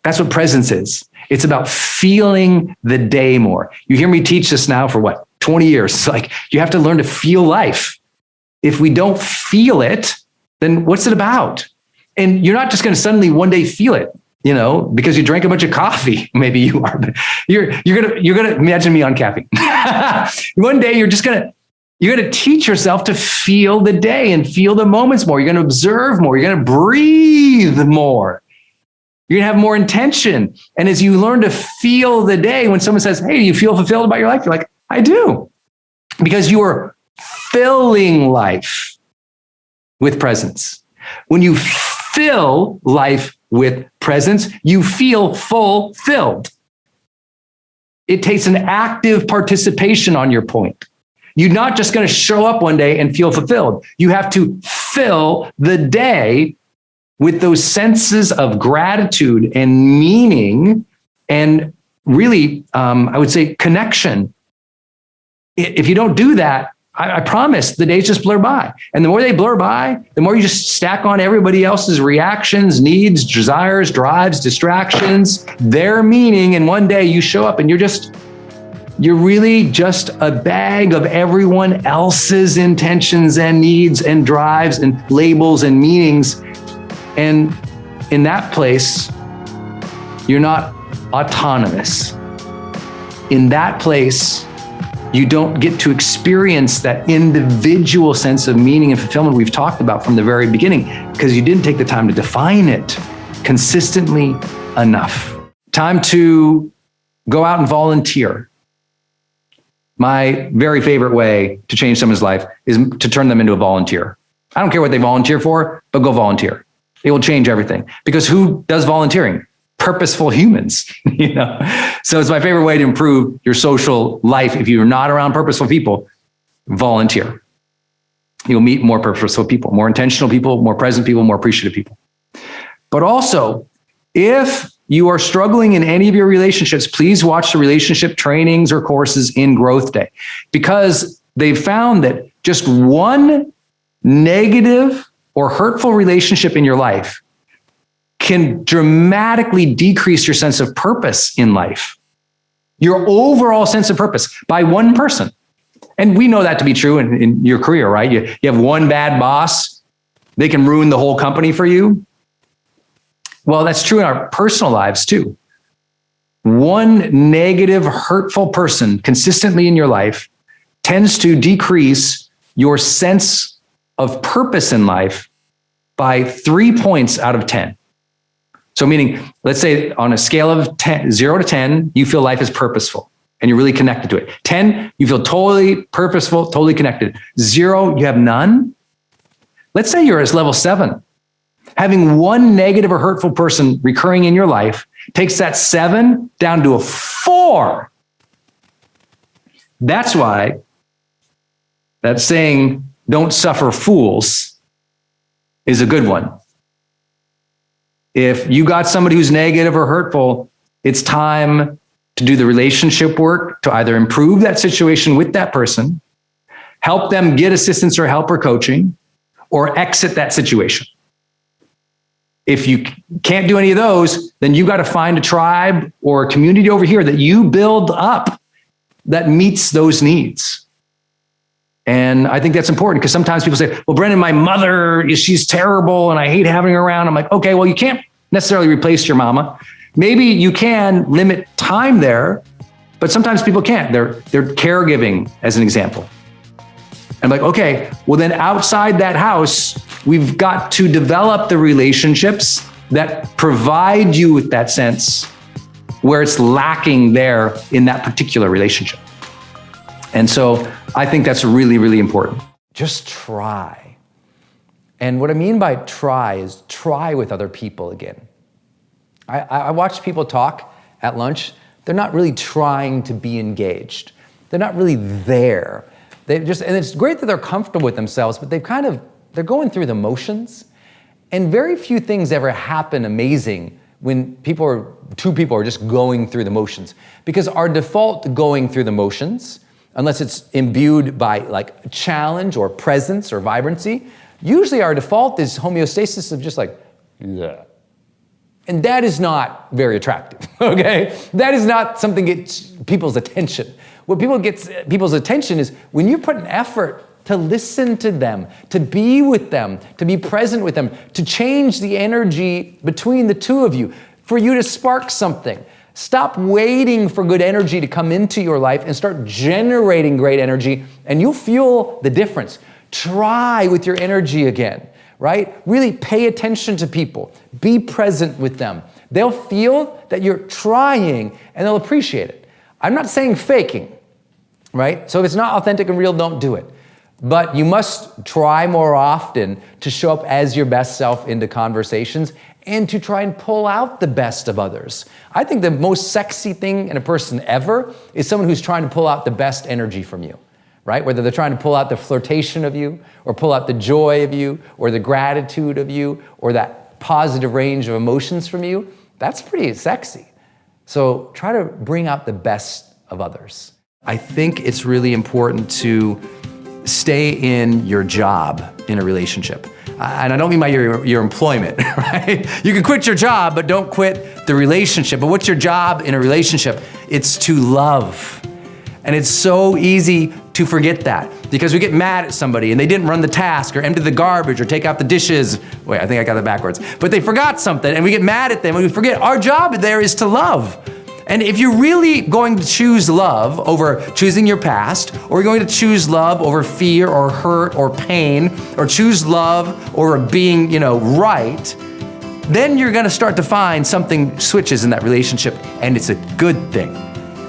Speaker 1: That's what presence is. It's about feeling the day more. You hear me teach this now for 20 years. It's like you have to learn to feel life. If we don't feel it, then what's it about? And you're not just going to suddenly one day feel it, because you drank a bunch of coffee. Maybe you are, but you're gonna imagine me on caffeine. One day you're going to teach yourself to feel the day and feel the moments more. You're going to observe more. You're going to breathe more. You're going to have more intention. And as you learn to feel the day, when someone says, hey, do you feel fulfilled about your life? You're like, I do. Because you are filling life with presence. When you fill life with presence, you feel fulfilled. It takes an active participation on your point. You're not just going to show up one day and feel fulfilled. You have to fill the day with those senses of gratitude and meaning and really, I would say, connection. If you don't do that, I promise the days just blur by. And the more they blur by, the more you just stack on everybody else's reactions, needs, desires, drives, distractions, their meaning. And one day you show up and you're really just a bag of everyone else's intentions and needs and drives and labels and meanings. And in that place, you're not autonomous. In that place, you don't get to experience that individual sense of meaning and fulfillment we've talked about from the very beginning because you didn't take the time to define it consistently enough. Time to go out and volunteer. My very favorite way to change someone's life is to turn them into a volunteer. I don't care what they volunteer for, but go volunteer. It will change everything. Because who does volunteering? Purposeful humans, So it's my favorite way to improve your social life. If you're not around purposeful people, volunteer. You'll meet more purposeful people, more intentional people, more present people, more appreciative people. But also, if you are struggling in any of your relationships, please watch the relationship trainings or courses in Growth Day, because they've found that just one negative or hurtful relationship in your life can dramatically decrease your sense of purpose in life, your overall sense of purpose by one person. And we know that to be true in your career, right? You have one bad boss, they can ruin the whole company for you. Well, that's true in our personal lives too. One negative, hurtful person consistently in your life tends to decrease your sense of purpose in life by 3 points out of 10. So meaning, let's say on a scale of 0 to 10, you feel life is purposeful and you're really connected to it. 10, you feel totally purposeful, totally connected. 0, you have none. Let's say you're at level 7. Having one negative or hurtful person recurring in your life takes that 7 down to a 4. That's why that saying, don't suffer fools, is a good one. If you got somebody who's negative or hurtful, it's time to do the relationship work to either improve that situation with that person, help them get assistance or help or coaching, or exit that situation. If you can't do any of those, then you got to find a tribe or a community over here that you build up that meets those needs. And I think that's important because sometimes people say, well, Brendon, my mother, she's terrible and I hate having her around. I'm like, okay, well, you can't necessarily replace your mama. Maybe you can limit time there, but sometimes people can't. They're caregiving, as an example. I'm like, okay, well then outside that house, we've got to develop the relationships that provide you with that sense where it's lacking there in that particular relationship. And so I think that's really, really important.
Speaker 5: Just try. And what I mean by try is try with other people again. I watch people talk at lunch. They're not really trying to be engaged. They're not really there. And it's great that they're comfortable with themselves, but they're going through the motions. And very few things ever happen amazing when two people are just going through the motions. Because our default going through the motions, unless it's imbued by like challenge or presence or vibrancy, usually our default is homeostasis of just like, yeah. And that is not very attractive, okay? That is not something that gets people's attention. What gets people's attention is when you put an effort to listen to them, to be with them, to be present with them, to change the energy between the two of you, for you to spark something. Stop waiting for good energy to come into your life and start generating great energy, and you'll feel the difference. Try with your energy again, right? Really pay attention to people. Be present with them. They'll feel that you're trying and they'll appreciate it. I'm not saying faking, right? So if it's not authentic and real, don't do it. But you must try more often to show up as your best self into conversations and to try and pull out the best of others. I think the most sexy thing in a person ever is someone who's trying to pull out the best energy from you, right? Whether they're trying to pull out the flirtation of you or pull out the joy of you or the gratitude of you or that positive range of emotions from you, that's pretty sexy. So try to bring out the best of others. I think it's really important to stay in your job in a relationship. And I don't mean by your employment, right? You can quit your job, but don't quit the relationship. But what's your job in a relationship? It's to love. And it's so easy to forget that because we get mad at somebody and they didn't run the task or empty the garbage or take out the dishes. Wait, I think I got that backwards. But they forgot something and we get mad at them and we forget our job there is to love. And if you're really going to choose love over choosing your past, or you're going to choose love over fear or hurt or pain, or choose love over being, right, then you're gonna start to find something switches in that relationship, and it's a good thing.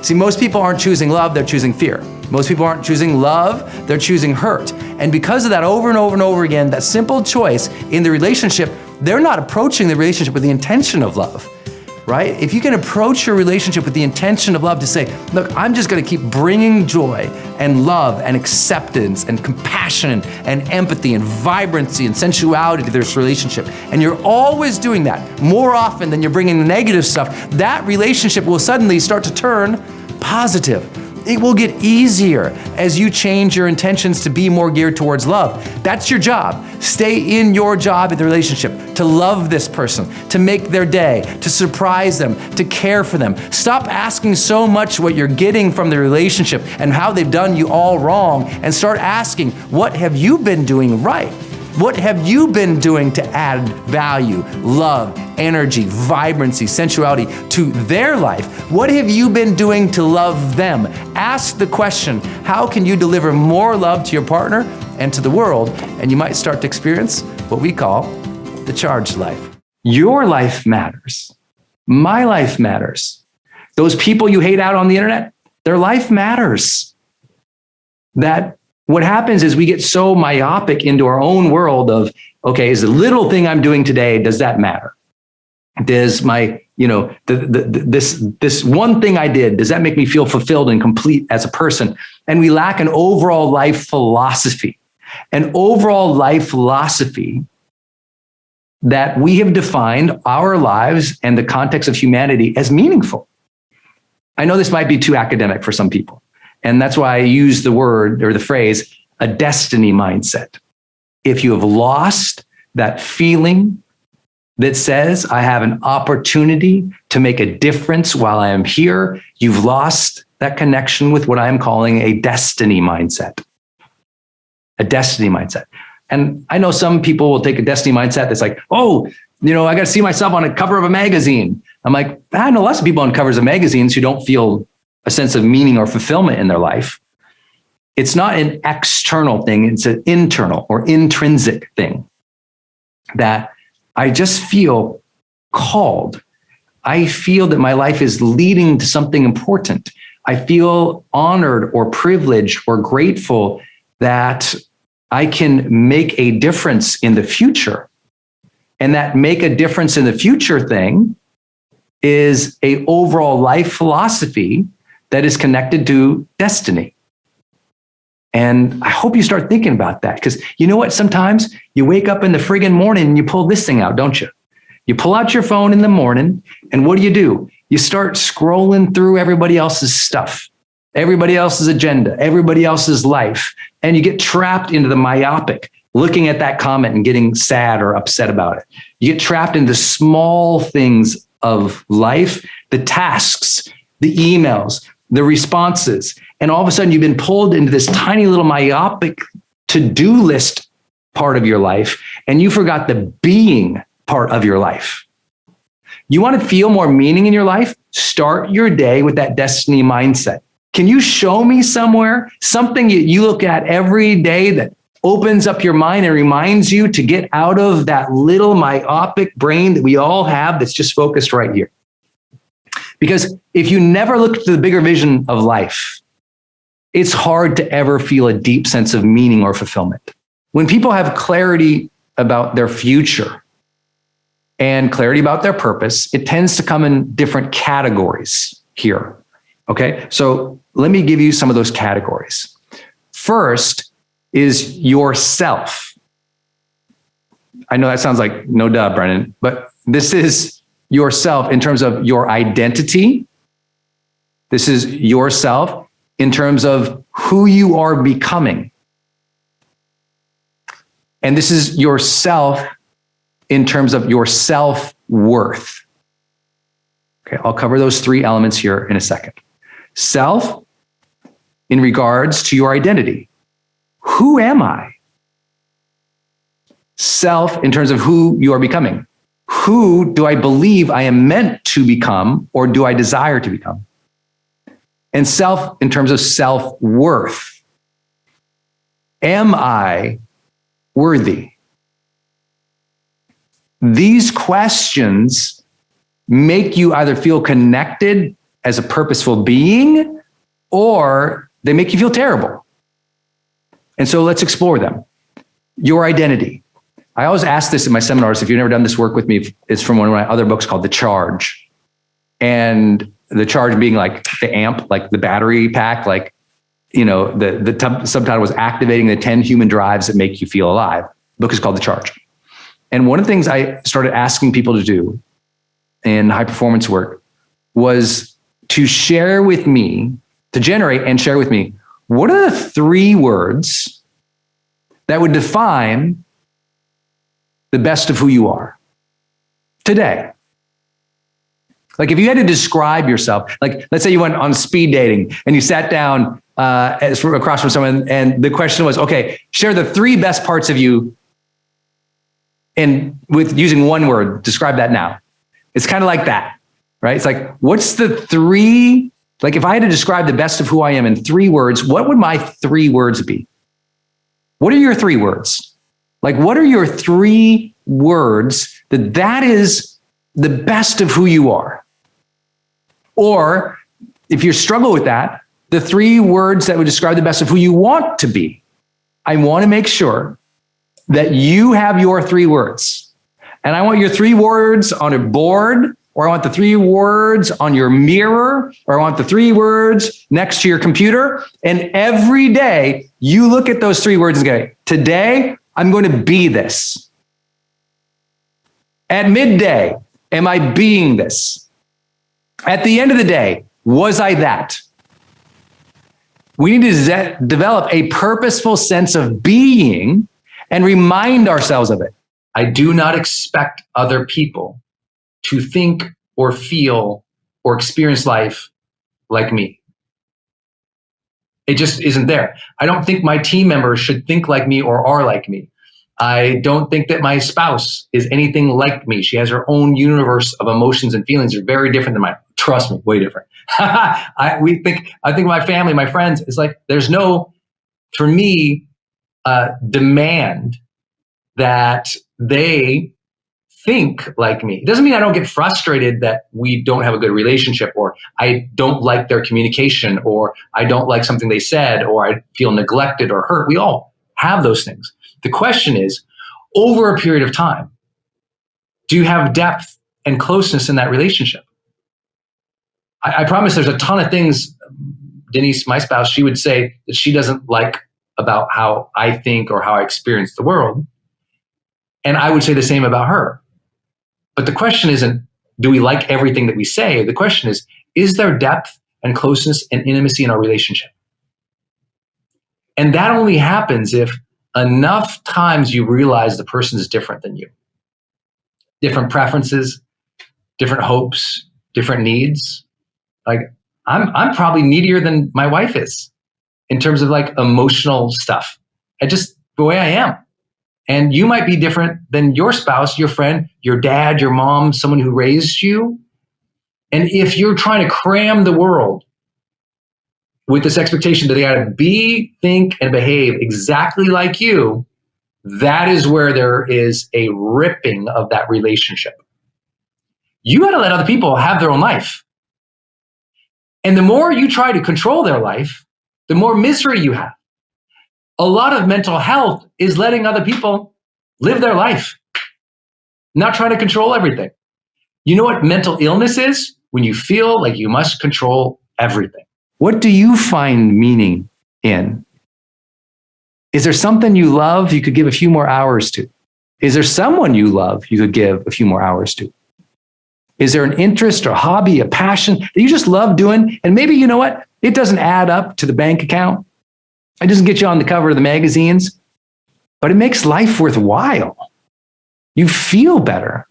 Speaker 5: See, most people aren't choosing love, they're choosing fear. Most people aren't choosing love, they're choosing hurt. And because of that, over and over and over again, that simple choice in the relationship, they're not approaching the relationship with the intention of love. Right? If you can approach your relationship with the intention of love to say, look, I'm just gonna keep bringing joy and love and acceptance and compassion and empathy and vibrancy and sensuality to this relationship, and you're always doing that more often than you're bringing the negative stuff, that relationship will suddenly start to turn positive. It will get easier as you change your intentions to be more geared towards love. That's your job. Stay in your job in the relationship, to love this person, to make their day, to surprise them, to care for them. Stop asking so much what you're getting from the relationship and how they've done you all wrong, and start asking, what have you been doing right? What have you been doing to add value, love, energy, vibrancy, sensuality to their life? What have you been doing to love them? Ask the question, how can you deliver more love to your partner and to the world? And you might start to experience what we call the charged life. Your life matters. My life matters. Those people you hate out on the internet, their life matters. What happens is we get so myopic into our own world of, okay, is the little thing I'm doing today, does that matter? Does my, this one thing I did, does that make me feel fulfilled and complete as a person? And we lack an overall life philosophy. An overall life philosophy that we have defined our lives and the context of humanity as meaningful. I know this might be too academic for some people. And that's why I use the word or the phrase, a destiny mindset. If you have lost that feeling that says, I have an opportunity to make a difference while I am here, you've lost that connection with what I'm calling a destiny mindset. A destiny mindset. And I know some people will take a destiny mindset that's like, I got to see myself on a cover of a magazine. I'm like, I know lots of people on covers of magazines who don't feel a sense of meaning or fulfillment in their life. It's not an external thing, it's an internal or intrinsic thing that I just feel called. I feel that my life is leading to something important. I feel honored or privileged or grateful that I can make a difference in the future. And that make a difference in the future thing
Speaker 1: is a overall life philosophy that is connected to destiny. And I hope you start thinking about that, because you know what? Sometimes you wake up in the friggin' morning and you pull this thing out, don't you? You pull out your phone in the morning, and what do? You start scrolling through everybody else's stuff, everybody else's agenda, everybody else's life, and you get trapped into the myopic, looking at that comment and getting sad or upset about it. You get trapped into small things of life, the tasks, the emails, the responses, and all of a sudden you've been pulled into this tiny little myopic to-do list part of your life, and you forgot the being part of your life. You want to feel more meaning in your life? Start your day with that destiny mindset. Can you show me somewhere, something you look at every day that opens up your mind and reminds you to get out of that little myopic brain that we all have that's just focused right here? Because if you never look to the bigger vision of life, it's hard to ever feel a deep sense of meaning or fulfillment. When people have clarity about their future and clarity about their purpose, it tends to come in different categories here. Okay, so let me give you some of those categories. First is yourself. I know that sounds like no duh, Brendon, but this is yourself in terms of your identity. This is yourself in terms of who you are becoming. And this is yourself in terms of your self-worth. Okay, I'll cover those three elements here in a second. Self, in regards to your identity. Who am I? Self, in terms of who you are becoming. Who do I believe I am meant to become, or do I desire to become? And self, in terms of self-worth. Am I worthy? These questions make you either feel connected as a purposeful being, or they make you feel terrible. And so let's explore them. Your identity. I always ask this in my seminars. If you've never done this work with me, it's from one of my other books called The Charge. And the charge being like the amp, like the battery pack, like, you know, the subtitle was Activating the 10 Human Drives That Make You Feel Alive. The book is called The Charge. And one of the things I started asking people to do in high performance work was to share with me, to generate and share with me, what are the 3 words that would define the best of who you are today? Like if you had to describe yourself, like let's say you went on speed dating and you sat down across from someone and the question was, okay, share the 3 best parts of you, and with using one word, describe that now. It's kind of like that, right? It's like, what's the 3, like if I had to describe the best of who I am in 3 words, what would my 3 words be? What are your 3 words? Like, what are your 3 words that is the best of who you are? Or if you struggle with that, the 3 words that would describe the best of who you want to be. I want to make sure that you have your 3 words. And I want your 3 words on a board, or I want the 3 words on your mirror, or I want the 3 words next to your computer. And every day you look at those 3 words and go, today I'm going to be this. At midday, am I being this? At the end of the day, was I that? We need to develop a purposeful sense of being and remind ourselves of it. I do not expect other people to think or feel or experience life like me. It just isn't there. I don't think my team members should think like me or are like me. I don't think that my spouse is anything like me. She has her own universe of emotions and feelings. They're very different than mine. Trust me, way different. I think my family, my friends, it's like there's no, for me, demand that they think like me. It doesn't mean I don't get frustrated that we don't have a good relationship, or I don't like their communication, or I don't like something they said, or I feel neglected or hurt. We all have those things. The question is, over a period of time, do you have depth and closeness in that relationship? I promise there's a ton of things, Denise, my spouse, she would say that she doesn't like about how I think or how I experience the world. And I would say the same about her. But the question isn't, do we like everything that we say? The question is there depth and closeness and intimacy in our relationship? And that only happens if enough times you realize the person is different than you. Different preferences, different hopes, different needs. Like I'm probably needier than my wife is in terms of like emotional stuff. I just, the way I am. And you might be different than your spouse, your friend, your dad, your mom, someone who raised you. And if you're trying to cram the world with this expectation that they got to be, think, and behave exactly like you, that is where there is a ripping of that relationship. You got to let other people have their own life. And the more you try to control their life, the more misery you have. A lot of mental health is letting other people live their life, not trying to control everything. You know what mental illness is? When you feel like you must control everything. What do you find meaning in? Is there something you love you could give a few more hours to? Is there someone you love you could give a few more hours to? Is there an interest or hobby, a passion that you just love doing? And maybe, you know what? It doesn't add up to the bank account. It doesn't get you on the cover of the magazines, but it makes life worthwhile. You feel better.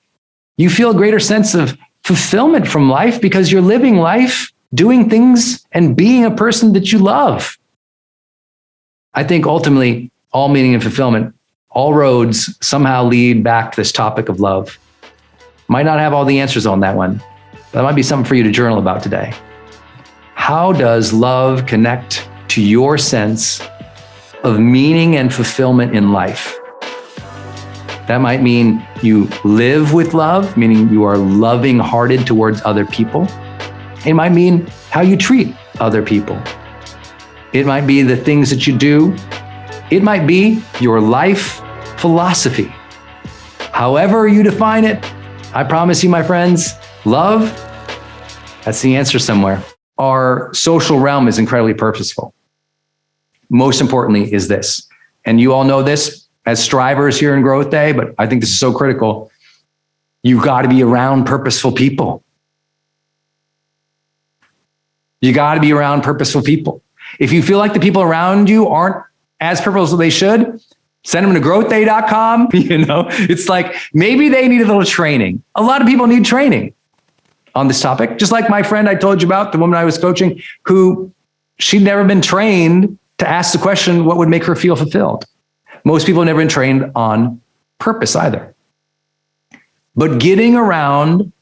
Speaker 1: You feel a greater sense of fulfillment from life because you're living life, doing things, and being a person that you love. I think ultimately, all meaning and fulfillment, all roads somehow lead back to this topic of love. Might not have all the answers on that one, but that might be something for you to journal about today. How does love connect to your sense of meaning and fulfillment in life? That might mean you live with love, meaning you are loving-hearted towards other people. It might mean how you treat other people. It might be the things that you do. It might be your life philosophy. However you define it, I promise you, my friends, love, that's the answer somewhere. Our social realm is incredibly purposeful. Most importantly is this, and you all know this as strivers here in Growth Day, but I think this is so critical. You've got to be around purposeful people. You got to be around purposeful people. If you feel like the people around you aren't as purposeful as they should, send them to growthday.com. It's like maybe they need a little training. A lot of people need training on this topic. Just like my friend I told you about, the woman I was coaching, who she'd never been trained to ask the question, what would make her feel fulfilled? Most people have never been trained on purpose either. But getting around,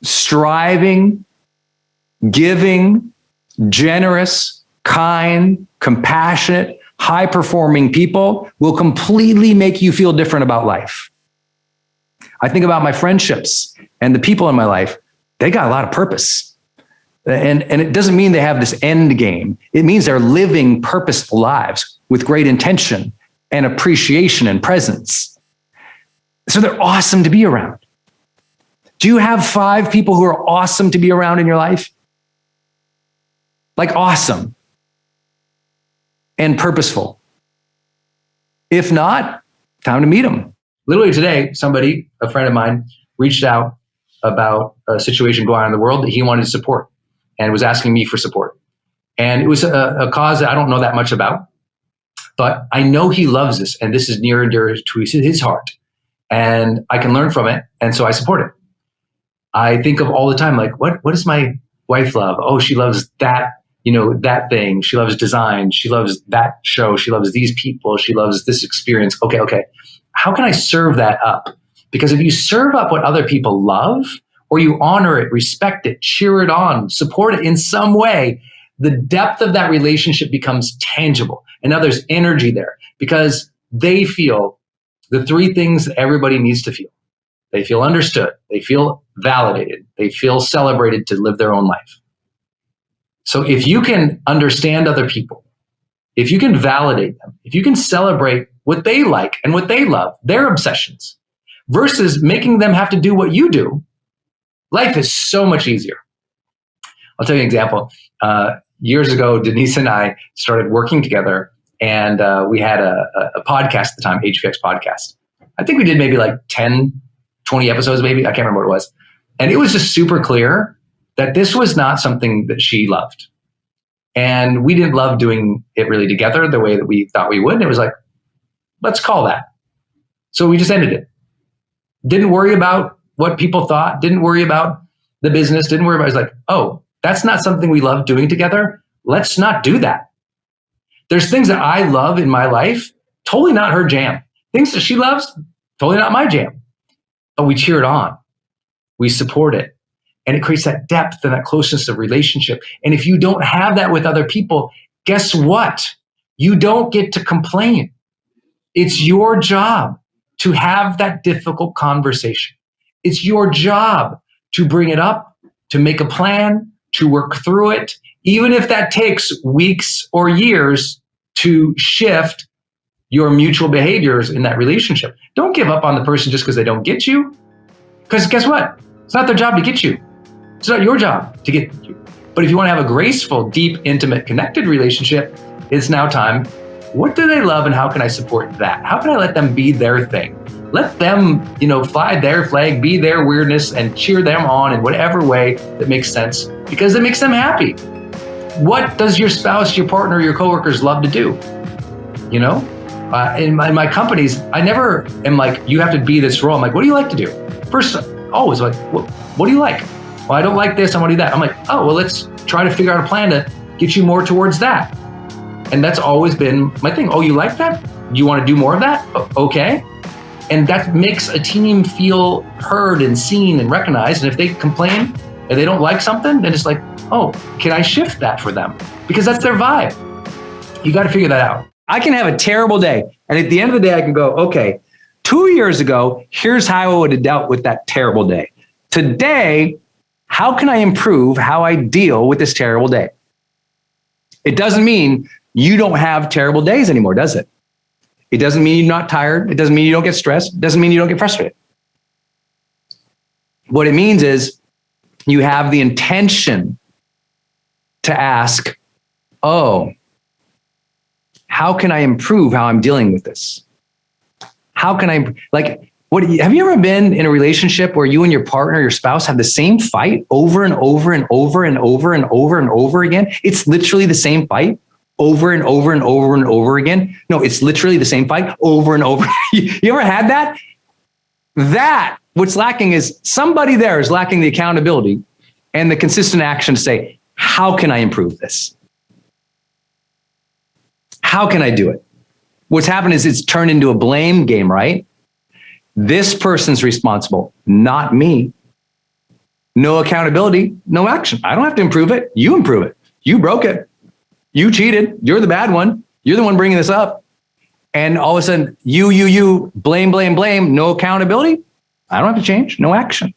Speaker 1: striving, giving, generous, kind, compassionate, high-performing people will completely make you feel different about life. I think about my friendships and the people in my life. They got a lot of purpose. And it doesn't mean they have this end game. It means they're living purposeful lives with great intention and appreciation and presence. So they're awesome to be around. Do you have 5 people who are awesome to be around in your life? Like awesome and purposeful. If not, time to meet them. Literally today, somebody, a friend of mine, reached out about a situation going on in the world that he wanted to support and was asking me for support. And it was a cause that I don't know that much about, but I know he loves this, and this is near and dear to his heart, and I can learn from it, and so I support it. I think of all the time, like, what does my wife love? Oh, she loves that, that thing. She loves design. She loves that show. She loves these people. She loves this experience. Okay. How can I serve that up? Because if you serve up what other people love, or you honor it, respect it, cheer it on, support it in some way, the depth of that relationship becomes tangible. And now there's energy there because they feel the 3 things that everybody needs to feel. They feel understood. They feel validated. They feel celebrated to live their own life. So if you can understand other people, if you can validate them, if you can celebrate what they like and what they love, their obsessions, versus making them have to do what you do, life is so much easier.
Speaker 4: I'll tell you an example. Years ago, Denise and I started working together, and we had a podcast at the time, HVX podcast. I think we did maybe like 10, 20 episodes, maybe. I can't remember what it was. And it was just super clear that this was not something that she loved. And we didn't love doing it really together the way that we thought we would. And it was like, let's call that. So we just ended it. Didn't worry about what people thought, didn't worry about the business, didn't worry about it. It was like, oh, that's not something we love doing together. Let's not do that. There's things that I love in my life, totally not her jam. Things that she loves, totally not my jam. But we cheer it on. We support it. And it creates that depth and that closeness of relationship. And if you don't have that with other people, guess what? You don't get to complain. It's your job to have that difficult conversation. It's your job to bring it up, to make a plan, to work through it, even if that takes weeks or years to shift your mutual behaviors in that relationship. Don't give up on the person just because they don't get you. Because guess what? It's not their job to get you. It's not your job to get you. But if you want to have a graceful, deep, intimate, connected relationship, it's now time. What do they love and how can I support that? How can I let them be their thing? Let them, fly their flag, be their weirdness, and cheer them on in whatever way that makes sense because it makes them happy. What does your spouse, your partner, your coworkers love to do? In my companies, I never am like, you have to be this role. I'm like, what do you like to do? First, always like, what do you like? Well, I don't like this, I want to do that. I'm like, oh, well, let's try to figure out a plan to get you more towards that. And that's always been my thing. Oh, you like that? You want to do more of that? Okay. And that makes a team feel heard and seen and recognized. And if they complain and they don't like something, then it's like, oh, can I shift that for them? Because that's their vibe. You got to figure that out.
Speaker 1: I can have a terrible day. And at the end of the day, I can go, okay, 2 years ago, here's how I would have dealt with that terrible day. Today, how can I improve how I deal with this terrible day? It doesn't mean you don't have terrible days anymore, does it? It doesn't mean you're not tired. It doesn't mean you don't get stressed. It doesn't mean you don't get frustrated. What it means is you have the intention to ask, oh, how can I improve how I'm dealing with this? How can I, have you ever been in a relationship where you and your partner, your spouse have the same fight over and over and over and over and over and over again? It's literally the same fight over and over and over and over again. No, it's literally the same fight over and over. You ever had that? What's lacking is somebody there is lacking the accountability and the consistent action to say, how can I improve this? How can I do it? What's happened is it's turned into a blame game, right? This person's responsible, not me. No accountability, no action. I don't have to improve it. You improve it. You broke it. You cheated. You're the bad one. You're the one bringing this up. And all of a sudden, you, blame, no accountability. I don't have to change, no action.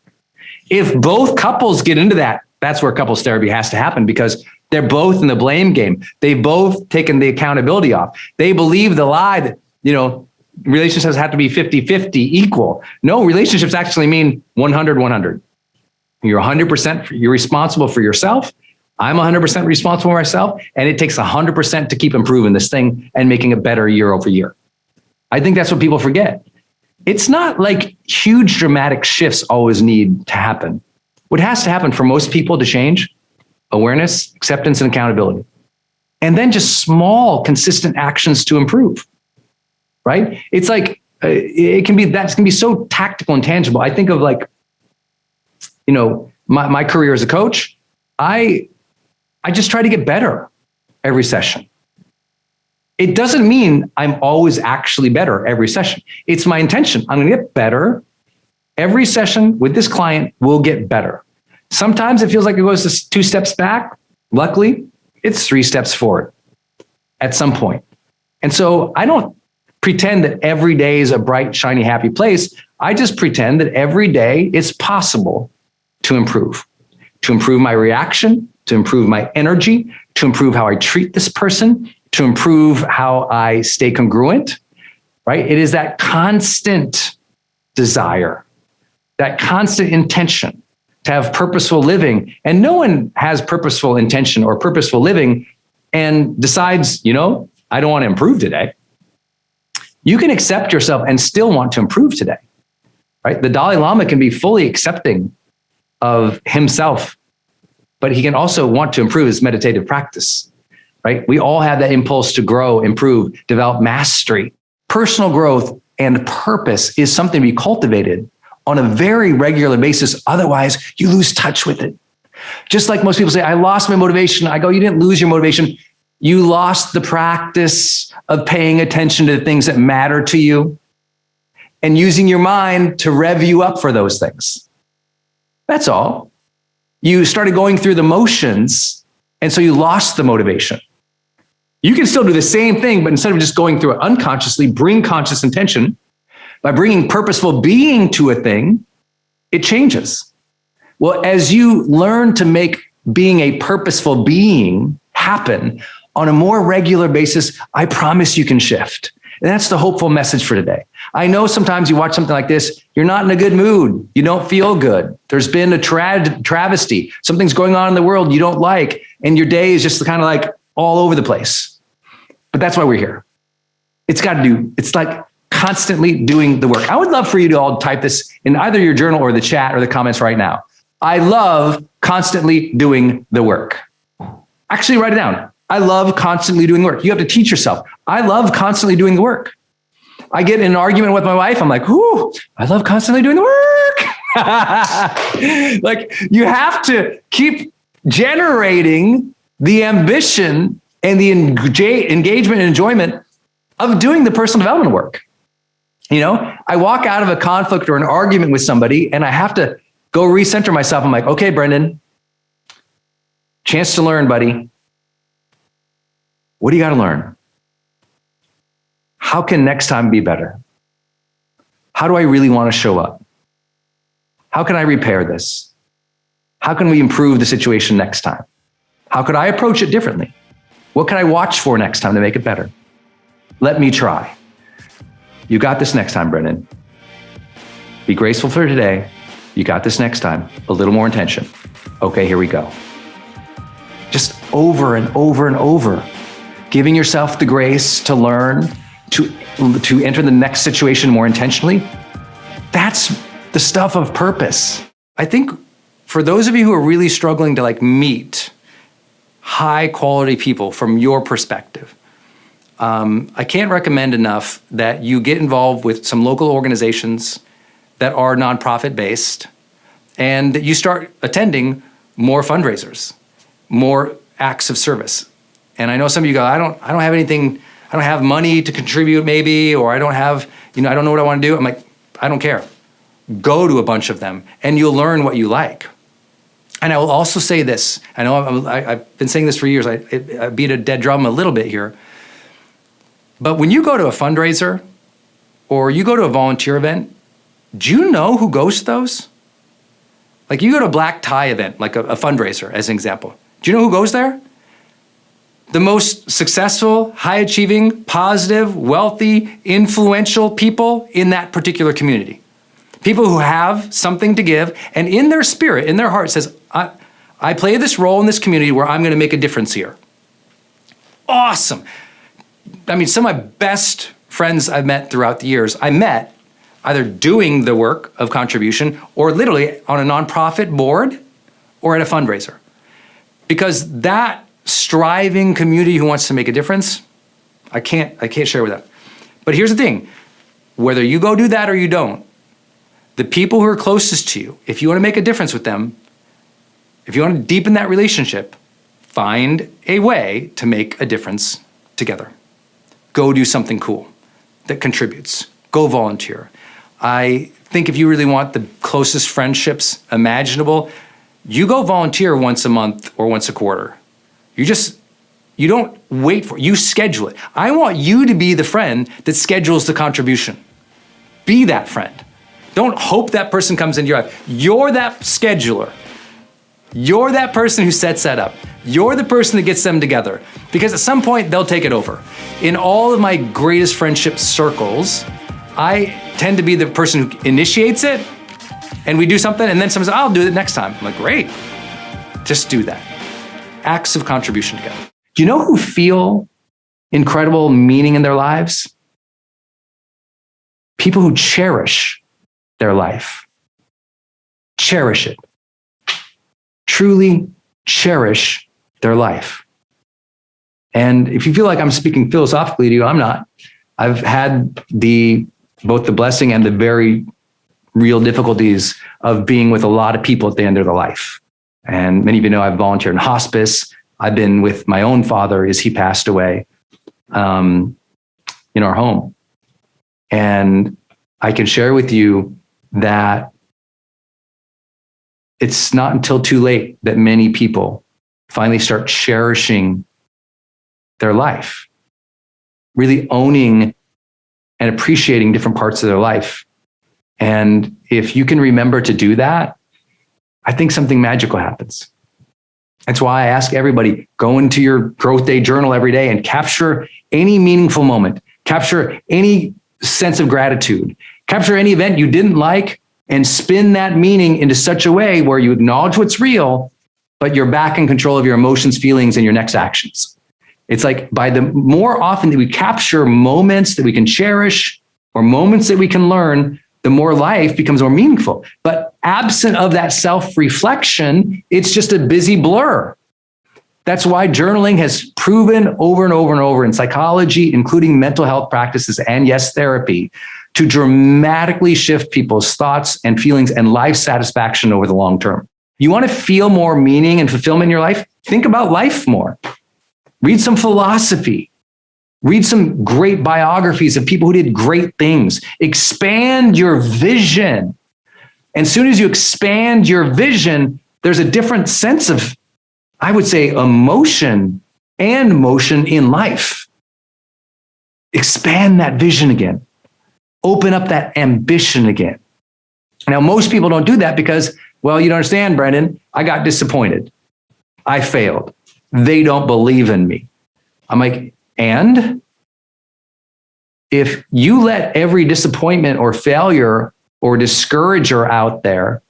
Speaker 1: If both couples get into that, that's where couples therapy has to happen because they're both in the blame game. They've both taken the accountability off. They believe the lie that, relationships have to be 50-50 equal. No, relationships actually mean 100-100. You're 100%, you're responsible for yourself. I'm 100% responsible for myself. And it takes 100% to keep improving this thing and making it better year over year. I think that's what people forget. It's not like huge dramatic shifts always need to happen. What has to happen for most people to change? Awareness, acceptance, and accountability. And then just small, consistent actions to improve, right? It's like, that can be so tactical and tangible. I think of my career as a coach, I just try to get better every session. It doesn't mean I'm always actually better every session. It's my intention. I'm going to get better. Every session with this client will get better. Sometimes it feels like it goes 2 steps back. Luckily, it's 3 steps forward at some point. And so I don't pretend that every day is a bright, shiny, happy place. I just pretend that every day it's possible to improve my reaction, to improve my energy, to improve how I treat this person, to improve how I stay congruent, right? It is that constant desire, that constant intention to have purposeful living. And no one has purposeful intention or purposeful living and decides, I don't want to improve today. You can accept yourself and still want to improve today, right? The Dalai Lama can be fully accepting of himself, but he can also want to improve his meditative practice, right? We all have that impulse to grow, improve, develop mastery. Personal growth and purpose is something to be cultivated on a very regular basis. Otherwise, you lose touch with it. Just like most people say, I lost my motivation. I go, you didn't lose your motivation. You lost the practice of paying attention to the things that matter to you and using your mind to rev you up for those things. That's all. You started going through the motions, and so you lost the motivation. You can still do the same thing, but instead of just going through it unconsciously, bring conscious intention. By bringing purposeful being to a thing, it changes. Well, as you learn to make being a purposeful being happen on a more regular basis, I promise you can shift. And that's the hopeful message for today. I know sometimes you watch something like this, you're not in a good mood. You don't feel good. There's been a travesty. Something's going on in the world you don't like. And your day is just kind of like all over the place. But that's why we're here. It's like constantly doing the work. I would love for you to all type this in either your journal or the chat or the comments right now. I love constantly doing the work. Actually, write it down. I love constantly doing work. You have to teach yourself. I love constantly doing the work. I get in an argument with my wife. I'm like, ooh, I love constantly doing the work. Like, you have to keep generating the ambition and the engagement and enjoyment of doing the personal development work. I walk out of a conflict or an argument with somebody and I have to go recenter myself. I'm like, okay, Brendon, chance to learn, buddy. What do you got to learn? How can next time be better? How do I really want to show up? How can I repair this? How can we improve the situation next time? How could I approach it differently? What can I watch for next time to make it better? Let me try. You got this next time, Brendon. Be graceful for today. You got this next time. A little more intention. Okay, here we go. Just over and over and over. Giving yourself the grace to learn, to enter the next situation more intentionally. That's the stuff of purpose. I think for those of you who are really struggling to meet high quality people from your perspective, I can't recommend enough that you get involved with some local organizations that are nonprofit based and that you start attending more fundraisers, more acts of service. And I know some of you go, I don't have anything, I don't have money to contribute maybe, or I don't have, I don't know what I want to do. I'm like, I don't care. Go to a bunch of them and you'll learn what you like. And I will also say this, I know I've been saying this for years, I beat a dead drum a little bit here, but when you go to a fundraiser or you go to a volunteer event, do you know who goes to those? Like, you go to a black tie event, like a fundraiser as an example. Do you know who goes there? The most successful, high-achieving, positive, wealthy, influential people in that particular community. People who have something to give, and in their spirit, in their heart says, I play this role in this community where I'm going to make a difference here. Awesome. I mean, some of my best friends I've met throughout the years, I met either doing the work of contribution or literally on a nonprofit board or at a fundraiser. Because that striving community who wants to make a difference, I can't share with them. But here's the thing, whether you go do that or you don't, the people who are closest to you, if you want to make a difference with them, if you want to deepen that relationship, find a way to make a difference together. Go do something cool that contributes. Go volunteer. I think if you really want the closest friendships imaginable, you go volunteer once a month or once a quarter. You don't wait for it, you schedule it. I want you to be the friend that schedules the contribution. Be that friend. Don't hope that person comes into your life. You're that scheduler. You're that person who sets that up. You're the person that gets them together, because at some point they'll take it over. In all of my greatest friendship circles, I tend to be the person who initiates it, And we do something, and then someone says, I'll do it next time. I'm like, great. Just do that. Acts of contribution together. Do you know who feel incredible meaning in their lives? People who cherish their life. Cherish it. Truly cherish their life. And if you feel like I'm speaking philosophically to you, I'm not. I've had both the blessing and the very real difficulties of being with a lot of people at the end of their life. And many of you know I've volunteered in hospice. I've been with my own father as he passed away in our home. And I can share with you that it's not until too late that many people finally start cherishing their life, really owning and appreciating different parts of their life. And if you can remember to do that, I think something magical happens. That's why I ask everybody, go into your growth day journal every day and capture any meaningful moment, capture any sense of gratitude, capture any event you didn't like, and spin that meaning into such a way where you acknowledge what's real, but you're back in control of your emotions, feelings, and your next actions. It's like by the more often that we capture moments that we can cherish or moments that we can learn, the more life becomes more meaningful. But absent of that self-reflection, it's just a busy blur. That's why journaling has proven over and over and over in psychology, including mental health practices and yes, therapy, to dramatically shift people's thoughts and feelings and life satisfaction over the long term. You want to feel more meaning and fulfillment in your life? Think about life more. Read some philosophy. Read some great biographies of people who did great things. Expand your vision. And as soon as you expand your vision, there's a different sense of, I would say, emotion and motion in life. Expand that vision again. Open up that ambition again. Now, most people don't do that because, well, you don't understand, Brendon, I got disappointed. I failed. They don't believe in me. I'm like, and if you let every disappointment or failure or discourager out there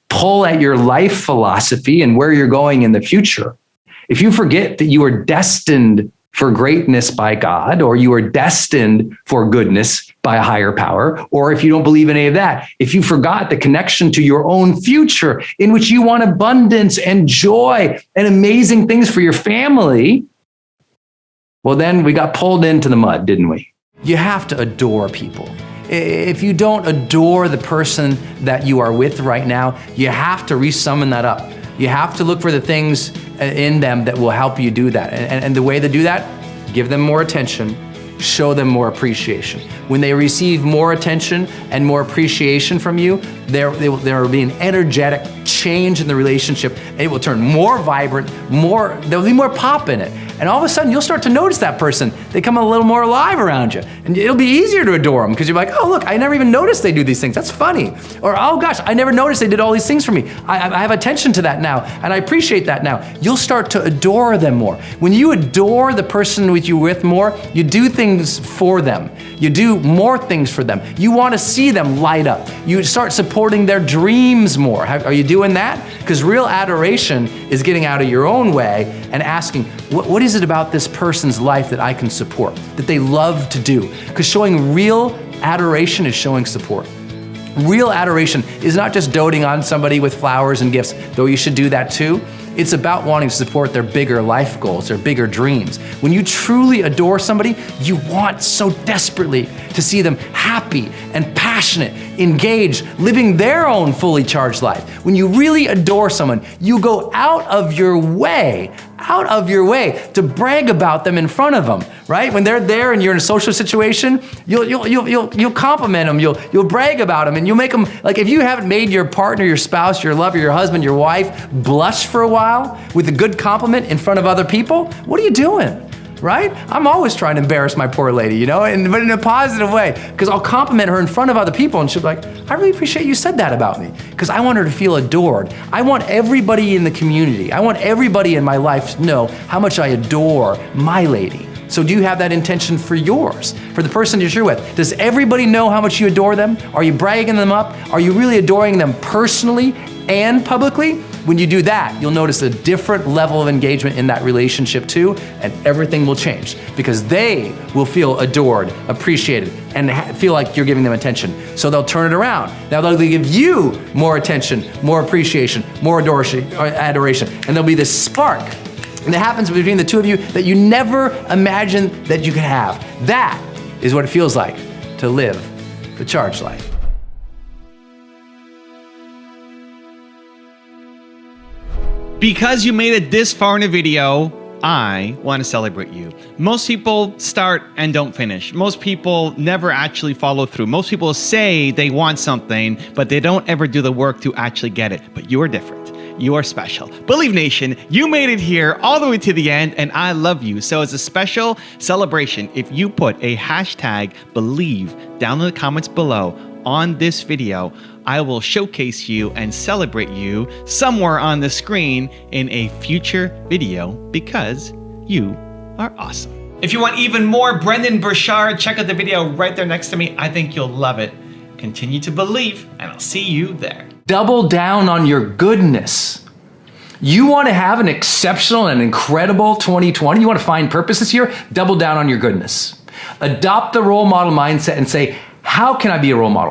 Speaker 1: pull at your life philosophy and where you're going in the future, if you forget that you are destined for greatness by God, or you are destined for goodness by a higher power, or if you don't believe in any of that, if you forgot the connection to your own future in which you want abundance and joy and amazing things for your family, well, then we got pulled into the mud, didn't we?
Speaker 5: You have to adore people. If you don't adore the person that you are with right now, you have to resummon that up. You have to look for the things in them that will help you do that. And the way to do that, give them more attention, show them more appreciation. When they receive more attention and more appreciation from you, there will be an energetic change in the relationship. It will turn more vibrant, there'll be more pop in it. And all of a sudden, you'll start to notice that person. They come a little more alive around you. And it'll be easier to adore them because you're like, oh, look, I never even noticed they do these things. That's funny. Or, oh gosh, I never noticed they did all these things for me. I have attention to that now, and I appreciate that now. You'll start to adore them more. When you adore the person with you with more, you do things for them. You do more things for them. You want to see them light up. You start supporting their dreams more. Are you doing that? Because real adoration is getting out of your own way and asking, what is it about this person's life that I can support, that they love to do? Because showing real adoration is showing support. Real adoration is not just doting on somebody with flowers and gifts, though you should do that too. It's about wanting to support their bigger life goals, their bigger dreams. When you truly adore somebody, you want so desperately to see them happy and passionate, engaged, living their own fully charged life. When you really adore someone, you go out of your way to brag about them in front of them, right? When they're there and you're in a social situation, you'll compliment them, you'll brag about them, and you'll make them, like if you haven't made your partner, your spouse, your lover, your husband, your wife blush for a while with a good compliment in front of other people, what are you doing? Right? I'm always trying to embarrass my poor lady, but in a positive way, because I'll compliment her in front of other people and she'll be like, I really appreciate you said that about me, because I want her to feel adored. I want everybody in the community, I want everybody in my life to know how much I adore my lady, So do you have that intention for yours, for the person you're with? Does everybody know how much you adore them? Are you bragging them up? Are you really adoring them personally and publicly? When you do that, you'll notice a different level of engagement in that relationship too, and everything will change because they will feel adored, appreciated, and feel like you're giving them attention. So they'll turn it around. Now they'll give you more attention, more appreciation, more adoration, and there'll be this spark. And that happens between the two of you that you never imagined that you could have. That is what it feels like to live the charged life.
Speaker 3: Because you made it this far in a video, I want to celebrate you. Most people start and don't finish. Most people never actually follow through. Most people say they want something, but they don't ever do the work to actually get it. But you are different. You are special. Believe Nation, you made it here all the way to the end, and I love you. So as a special celebration, if you put a hashtag believe down in the comments below on this video, I will showcase you and celebrate you somewhere on the screen in a future video because you are awesome. If you want even more Brendon Burchard, check out the video right there next to me. I think you'll love it. Continue to believe, and I'll see you there.
Speaker 1: Double down on your goodness. You want to have an exceptional and incredible 2020? You want to find purpose this year? Double down on your goodness. Adopt the role model mindset and say, how can I be a role model?